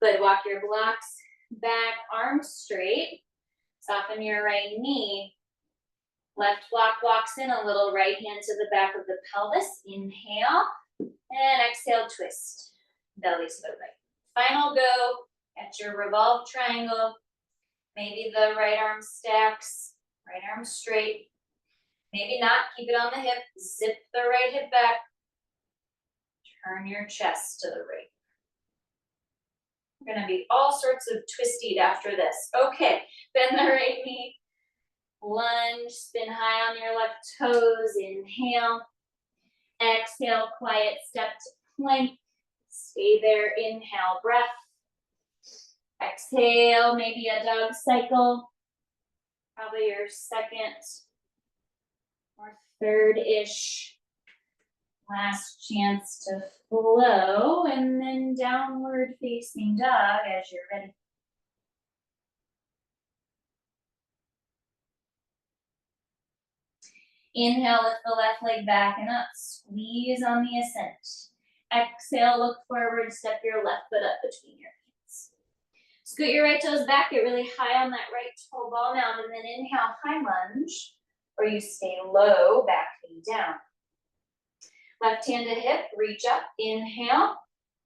Speaker 1: Good. Walk your blocks back, arms straight. Soften your right knee. Left block walks in a little, right hand to the back of the pelvis. Inhale. And exhale, twist. Belly to the right. Final go at your revolved triangle. Maybe the right arm stacks, right arm straight. Maybe not, keep it on the hip. Zip the right hip back. Turn your chest to the right. We're gonna be all sorts of twisted after this. Okay, bend the right knee. Lunge, spin high on your left toes. Inhale. Exhale, quiet step to plank. Stay there, inhale, breath. Exhale, maybe a dog cycle. Probably your second or third-ish. Last chance to flow, and then downward facing dog as you're ready. Inhale, lift the left leg back and up. Squeeze on the ascent. Exhale, look forward, step your left foot up between your hands. Scoot your right toes back, get really high on that right toe ball mound, and then inhale, high lunge, or you stay low, back knee down. Left hand to hip, reach up, inhale.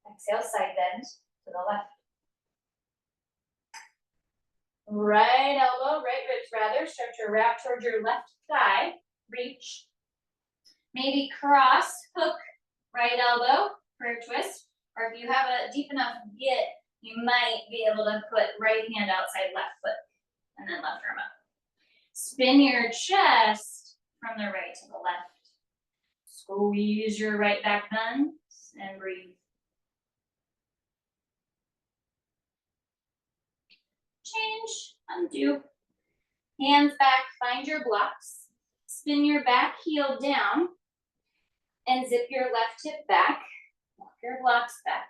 Speaker 1: Exhale, side bend to the left. Right elbow, right ribs rather, start to wrap towards your left thigh, reach. Maybe cross, hook, right elbow for a twist, or if you have a deep enough get, you might be able to put right hand outside left foot, and then left arm up. Spin your chest from the right to the left. Squeeze your right back bend and breathe. Change, undo. Hands back, find your blocks. Spin your back heel down and zip your left hip back. Walk your blocks back.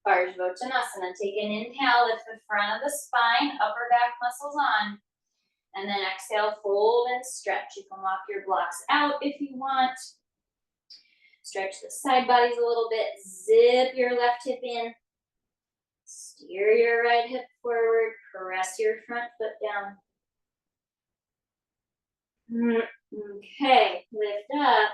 Speaker 1: Parivrtta Trikonasana. Take an inhale, lift the front of the spine, upper back muscles on. And then exhale, fold and stretch. You can walk your blocks out if you want. Stretch the side bodies a little bit. Zip your left hip in. Steer your right hip forward. Press your front foot down. Okay, lift up.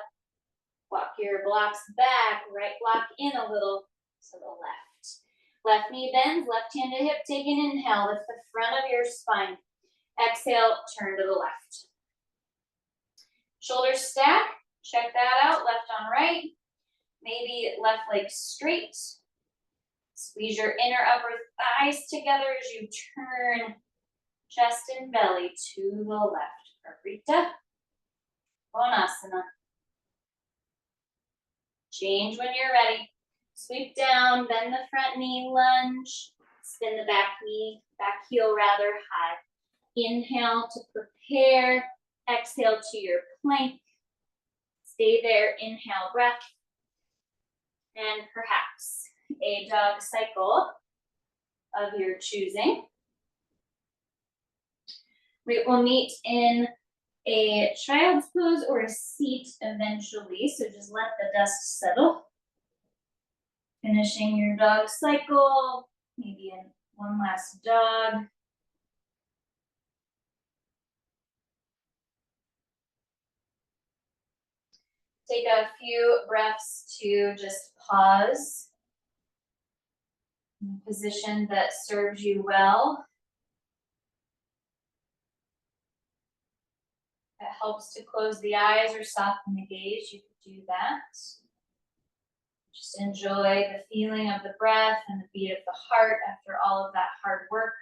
Speaker 1: Walk your blocks back. Right block in a little to the left. Left knee bends, left hand to hip. Take an inhale. Lift the front of your spine. Exhale, turn to the left. Shoulders stack. Check that out, left on right. Maybe left leg straight. Squeeze your inner upper thighs together as you turn chest and belly to the left. Parivrtta Trikonasana. Change when you're ready. Sweep down, bend the front knee, lunge. Spin the back knee, back heel rather high. Inhale to prepare. Exhale to your plank. Stay there, inhale, breath. And perhaps a dog cycle of your choosing. We will meet in a child's pose or a seat eventually, so just let the dust settle. Finishing your dog cycle, maybe in one last dog. Take a few breaths to just pause in a position that serves you well. If it helps to close the eyes or soften the gaze, you could do that. Just enjoy the feeling of the breath and the beat of the heart after all of that hard work.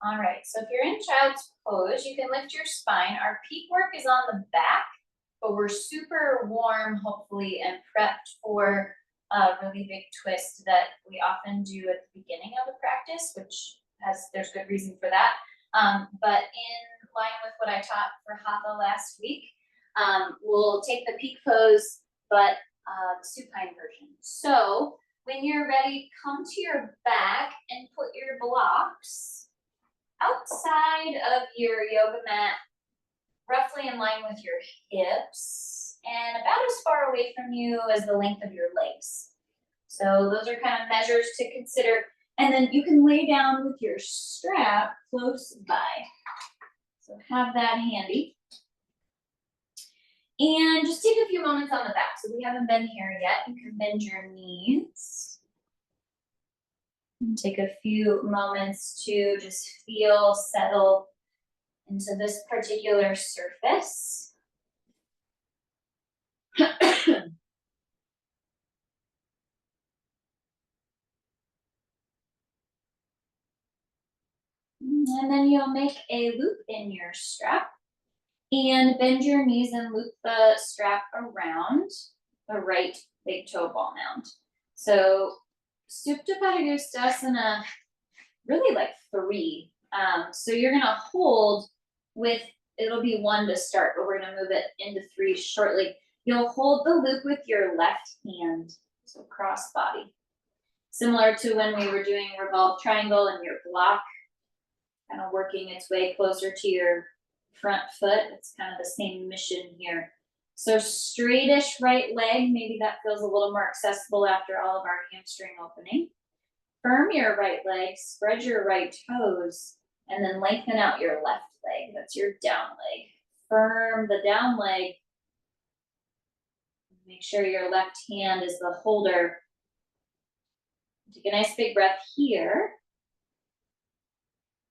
Speaker 1: All right, so if you're in child's pose, you can lift your spine. Our peak work is on the back, but we're super warm, hopefully, and prepped for a really big twist that we often do at the beginning of the practice, which there's good reason for that. But in line with what I taught for Hatha last week, we'll take the peak pose, but the supine version. So when you're ready, come to your back and put your blocks outside of your yoga mat, roughly in line with your hips, and about as far away from you as the length of your legs. So those are kind of measures to consider. And then you can lay down with your strap close by. So have that handy. And just take a few moments on the back. So we haven't been here yet. You can bend your knees. And take a few moments to just feel settled into this particular surface. And then you'll make a loop in your strap and bend your knees and loop the strap around the right big toe ball mound. So Supta Padangusthasana, really like 3. So you're gonna hold with, it'll be 1 to start, but we're gonna move it into 3 shortly. You'll hold the loop with your left hand, so cross body. Similar to when we were doing revolved triangle and your block kind of working its way closer to your front foot. It's kind of the same mission here. So straightish right leg, maybe that feels a little more accessible after all of our hamstring opening. Firm your right leg, spread your right toes, and then lengthen out your left leg. That's your down leg. Firm the down leg. Make sure your left hand is the holder. Take a nice big breath here.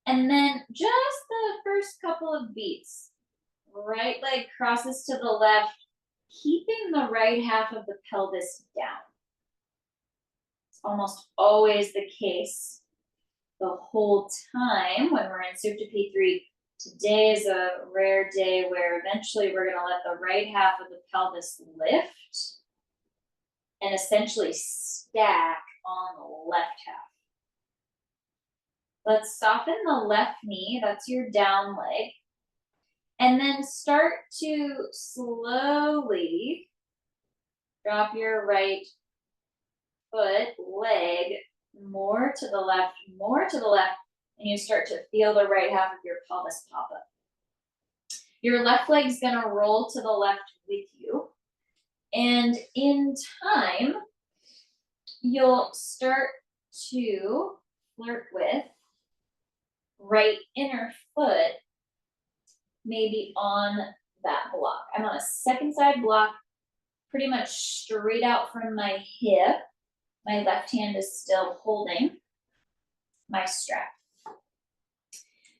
Speaker 1: And then just the first couple of beats. Right leg crosses to the left, keeping the right half of the pelvis down. It's almost always the case the whole time when we're in Supta P3. Today is a rare day where eventually we're going to let the right half of the pelvis lift and essentially stack on the left half. Let's soften the left knee, that's your down leg. And then start to slowly drop your right foot, leg, more to the left, and you start to feel the right half of your pelvis pop up. Your left leg's gonna roll to the left with you. And in time, you'll start to flirt with right inner foot maybe on that block. I'm on a second side block, pretty much straight out from my hip. My left hand is still holding. my strap.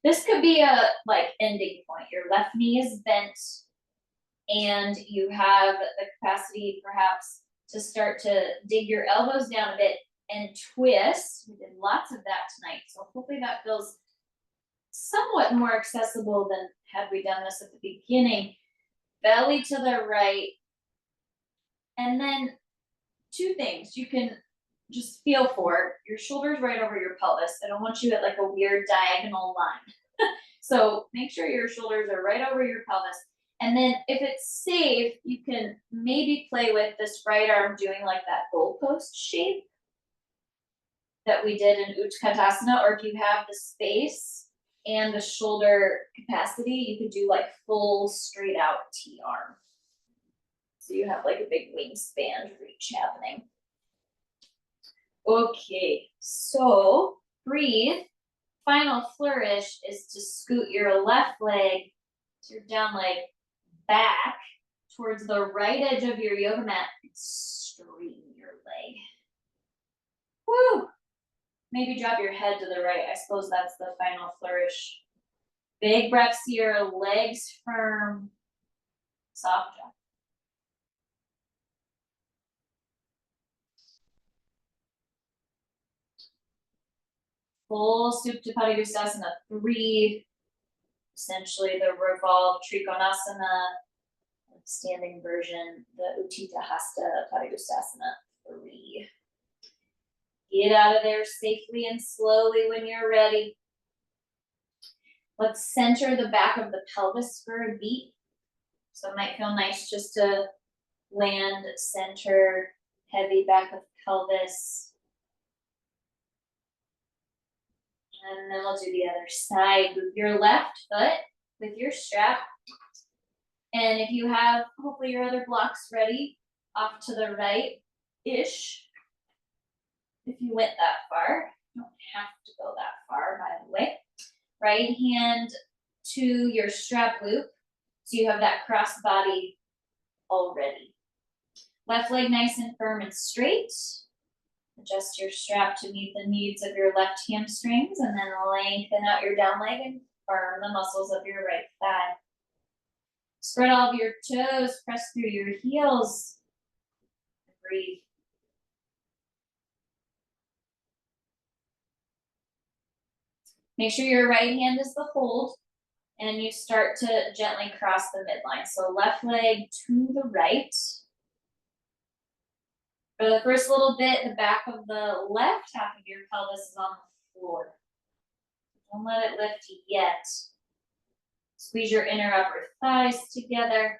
Speaker 1: This could be a like ending point. Your left knee is bent and you have the capacity perhaps to start to dig your elbows down a bit and twist. We did lots of that tonight. So hopefully that feels somewhat more accessible than had we done this at the beginning. Belly to the right. And then two things you can just feel for. Your shoulders right over your pelvis. I don't want you at like a weird diagonal line. So make sure your shoulders are right over your pelvis. And then if it's safe, you can maybe play with this right arm doing like that goalpost shape that we did in Utkatasana, or if you have the space and the shoulder capacity, you could do like full straight out T-arm. So you have like a big wingspan reach happening. Okay, so breathe. Final flourish is to scoot your left leg, so your down leg, back towards the right edge of your yoga mat and straighten your leg. Woo! Maybe drop your head to the right. I suppose that's the final flourish. Big breaths here, legs firm, soft jaw. Full Supta Parivrtta 3, essentially the Revolved Trikonasana, standing version, the Utthita Hasta Parivrtta 3. Get out of there safely and slowly when you're ready. Let's center the back of the pelvis for a beat. So it might feel nice just to land, center, heavy back of pelvis. And then we'll do the other side. Move your left foot with your strap. And if you have, hopefully your other blocks ready, off to the right-ish. If you went that far, you don't have to go that far, by the way. Right hand to your strap loop. So you have that cross body already. Left leg nice and firm and straight. Adjust your strap to meet the needs of your left hamstrings, and then lengthen out your down leg and firm the muscles of your right thigh. Spread all of your toes, press through your heels. Breathe. Make sure your right hand is the hold, and you start to gently cross the midline. So left leg to the right. For the first little bit, the back of the left half of your pelvis is on the floor. Don't let it lift yet. Squeeze your inner upper thighs together.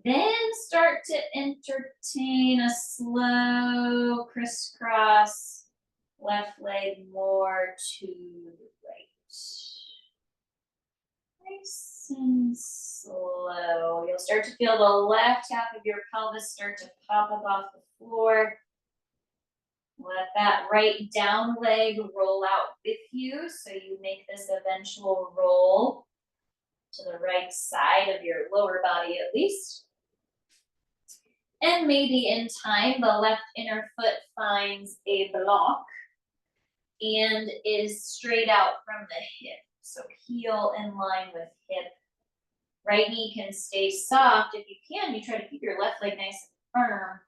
Speaker 1: Then start to entertain a slow crisscross, left leg more to the right. Nice and slow. You'll start to feel the left half of your pelvis start to pop up off the floor. Let that right down leg roll out with you, so you make this eventual roll to the right side of your lower body at least. And maybe in time, the left inner foot finds a block and is straight out from the hip. So heel in line with hip. Right knee can stay soft. If you can, you try to keep your left leg nice and firm.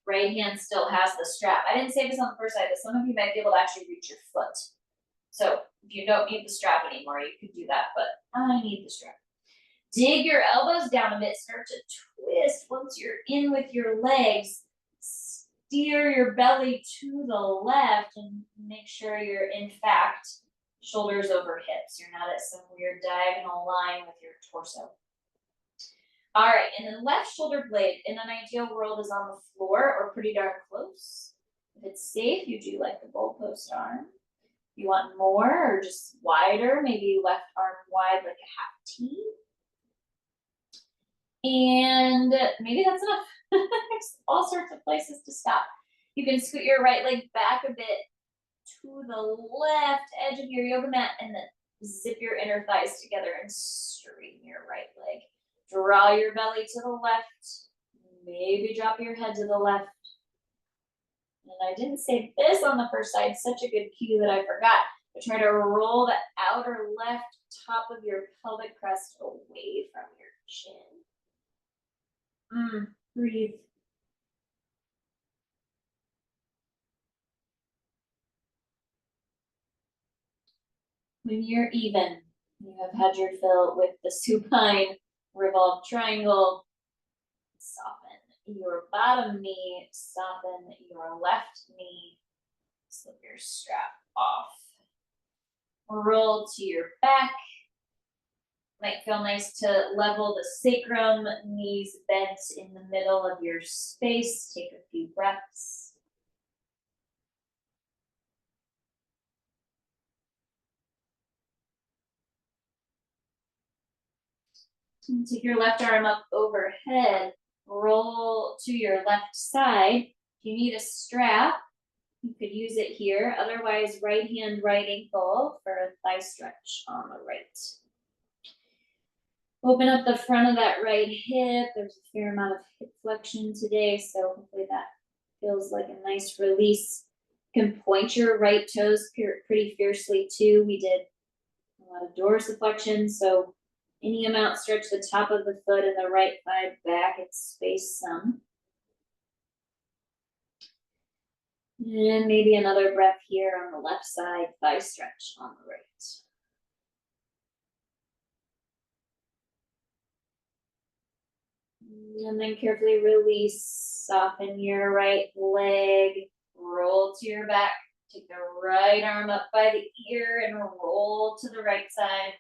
Speaker 1: Right hand still has the strap. I didn't say this on the first side, but some of you might be able to actually reach your foot. So if you don't need the strap anymore, you could do that, but I need the strap. Dig your elbows down a bit, start to twist. Once you're in with your legs, steer your belly to the left and make sure you're, in fact, shoulders over hips. You're not at some weird diagonal line with your torso. All right, and then left shoulder blade in an ideal world is on the floor or pretty darn close. If it's safe, you do like the goalpost arm. If you want more or just wider, maybe left arm wide like a half T. And maybe that's enough. There's all sorts of places to stop. You can scoot your right leg back a bit to the left edge of your yoga mat and then zip your inner thighs together and straighten your right leg. Draw your belly to the left, Maybe drop your head to the left. And I didn't say this on the first side, such a good cue that I forgot. But try to roll the outer left top of your pelvic crest away from your chin. Breathe. When you're even, you have had your fill with the supine revolved triangle. Soften your bottom knee, soften your left knee, slip your strap off. Roll to your back. Might feel nice to level the sacrum, knees bent in the middle of your space. Take a few breaths. And take your left arm up overhead. Roll to your left side. If you need a strap, you could use it here. Otherwise, right hand, right ankle for a thigh stretch on the right. Open up the front of that right hip. There's a fair amount of hip flexion today, so hopefully that feels like a nice release. You can point your right toes pretty fiercely too. We did a lot of dorsiflexion, so any amount, stretch the top of the foot and the right thigh back and space some. And maybe another breath here on the left side, thigh stretch on the right. And then carefully release, soften your right leg, roll to your back, take the right arm up by the ear and roll to the right side.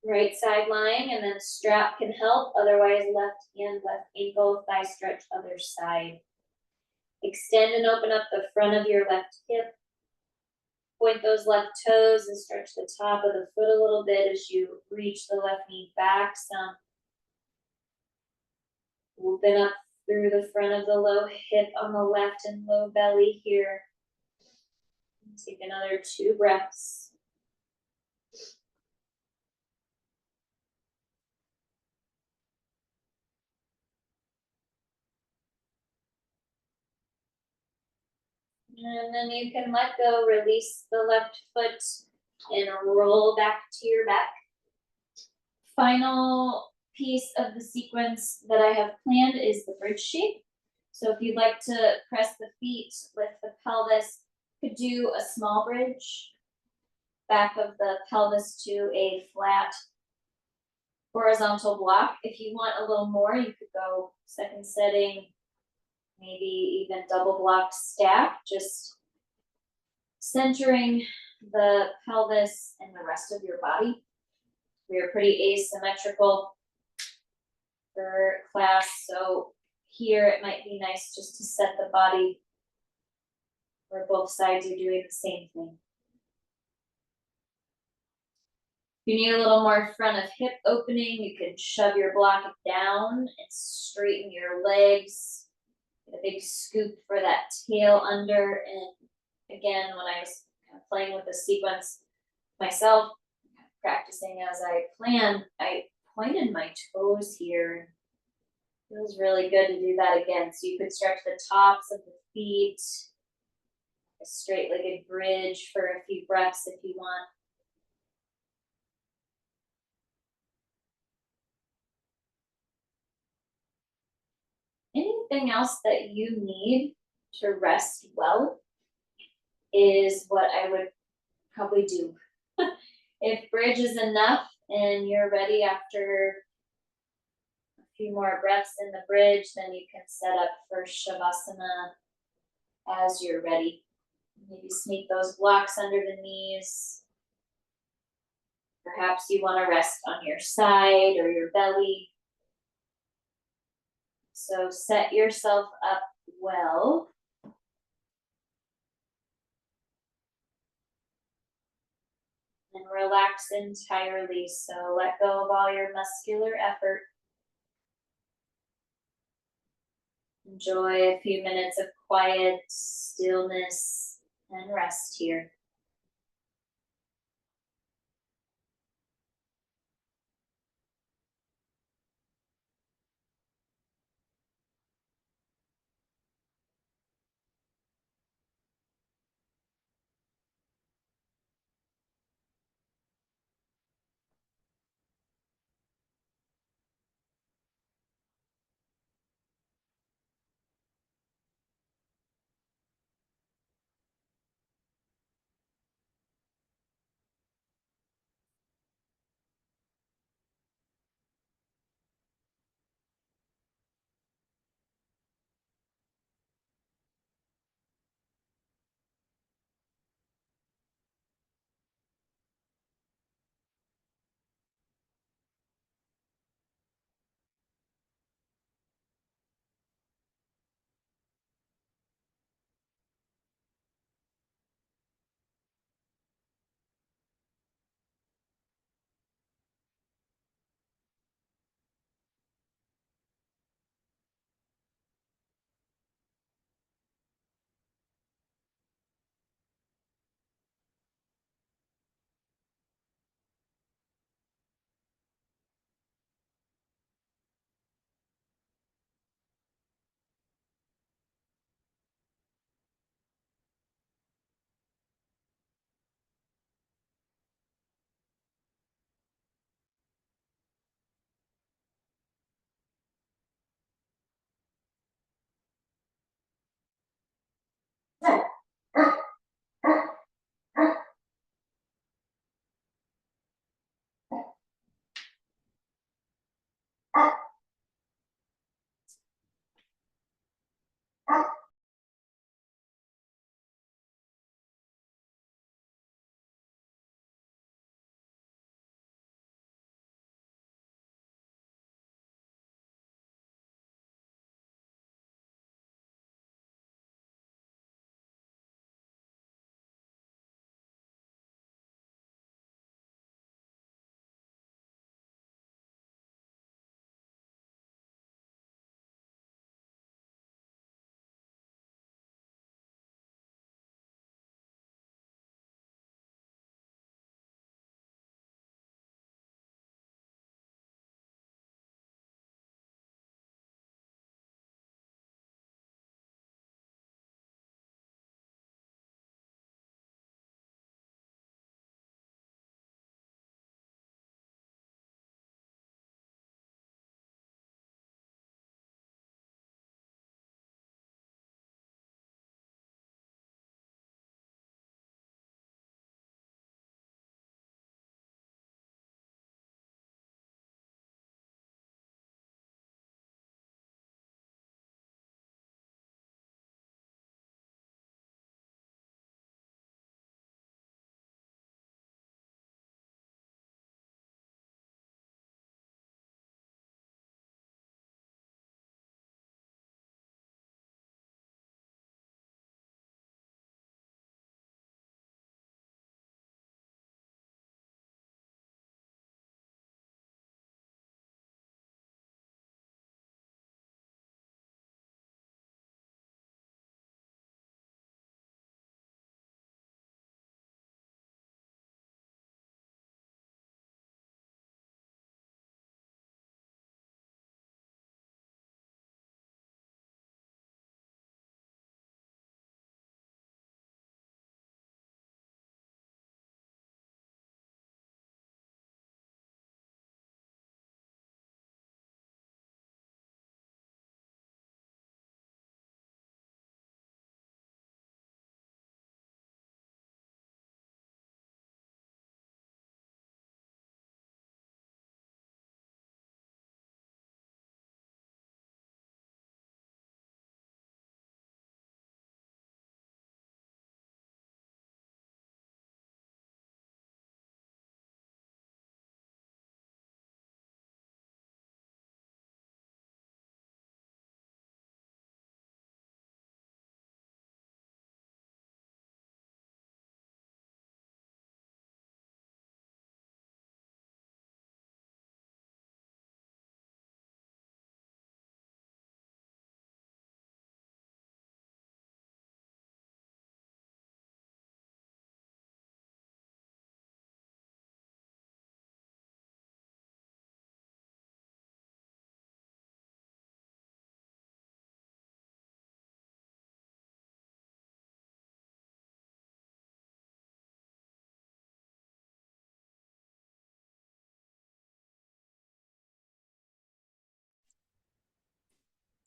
Speaker 1: Right side lying, and then strap can help, otherwise left hand, left ankle, thigh stretch, other side. Extend and open up the front of your left hip. Point those left toes and stretch the top of the foot a little bit as you reach the left knee back some. Open up through the front of the low hip on the left and low belly here. Take another 2 breaths. And then you can let go, release the left foot and roll back to your back. Final piece of the sequence that I have planned is the bridge shape. So if you'd like to press the feet, lift the pelvis, you could do a small bridge, back of the pelvis to a flat horizontal block. If you want a little more, you could go second setting, maybe even double block stack, just centering the pelvis and the rest of your body. We are pretty asymmetrical for class, so here it might be nice just to set the body where both sides are doing the same thing. If you need a little more front of hip opening, you could shove your block down and straighten your legs. Get a big scoop for that tail under. And again, when I was kind of playing with the sequence myself, practicing as I planned, I pointed my toes here. It feels really good to do that again. So you could stretch the tops of the feet, a straight-legged bridge for a few breaths if you want. Anything else that you need to rest well is what I would probably do. If bridge is enough and you're ready after a few more breaths in the bridge, then you can set up for Shavasana as you're ready. Maybe sneak those blocks under the knees. Perhaps you want to rest on your side or your belly. So set yourself up well. And relax entirely. So let go of all your muscular effort. Enjoy a few minutes of quiet, stillness, and rest here.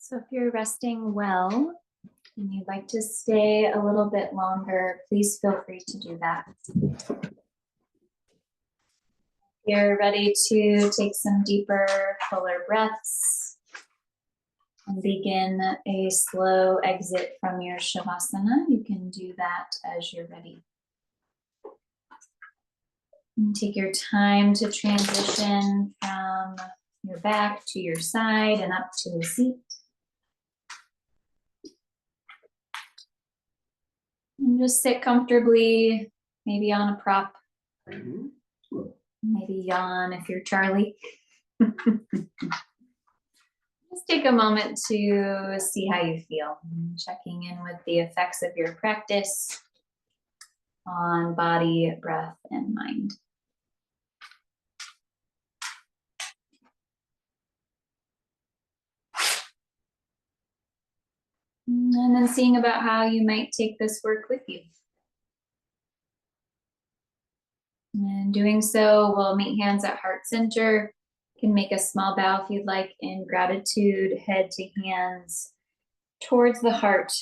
Speaker 1: So if you're resting well and you'd like to stay a little bit longer, please feel free to do that. You're ready to take some deeper, fuller breaths and begin a slow exit from your Shavasana. You can do that as you're ready. And take your time to transition from your back to your side and up to a seat. And just sit comfortably, maybe on a prop. Maybe yawn if you're Charlie. Just take a moment to see how you feel. Checking in with the effects of your practice on body, breath, and mind. And then seeing about how you might take this work with you. And doing so, we'll meet hands at heart center. You can make a small bow if you'd like in gratitude, head to hands towards the heart.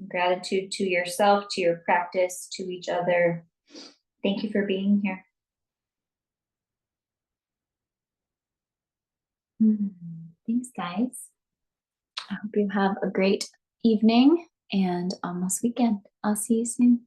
Speaker 1: Gratitude to yourself, to your practice, to each other. Thank you for being here. Thanks, guys. I hope you have a great evening and almost weekend. I'll see you soon.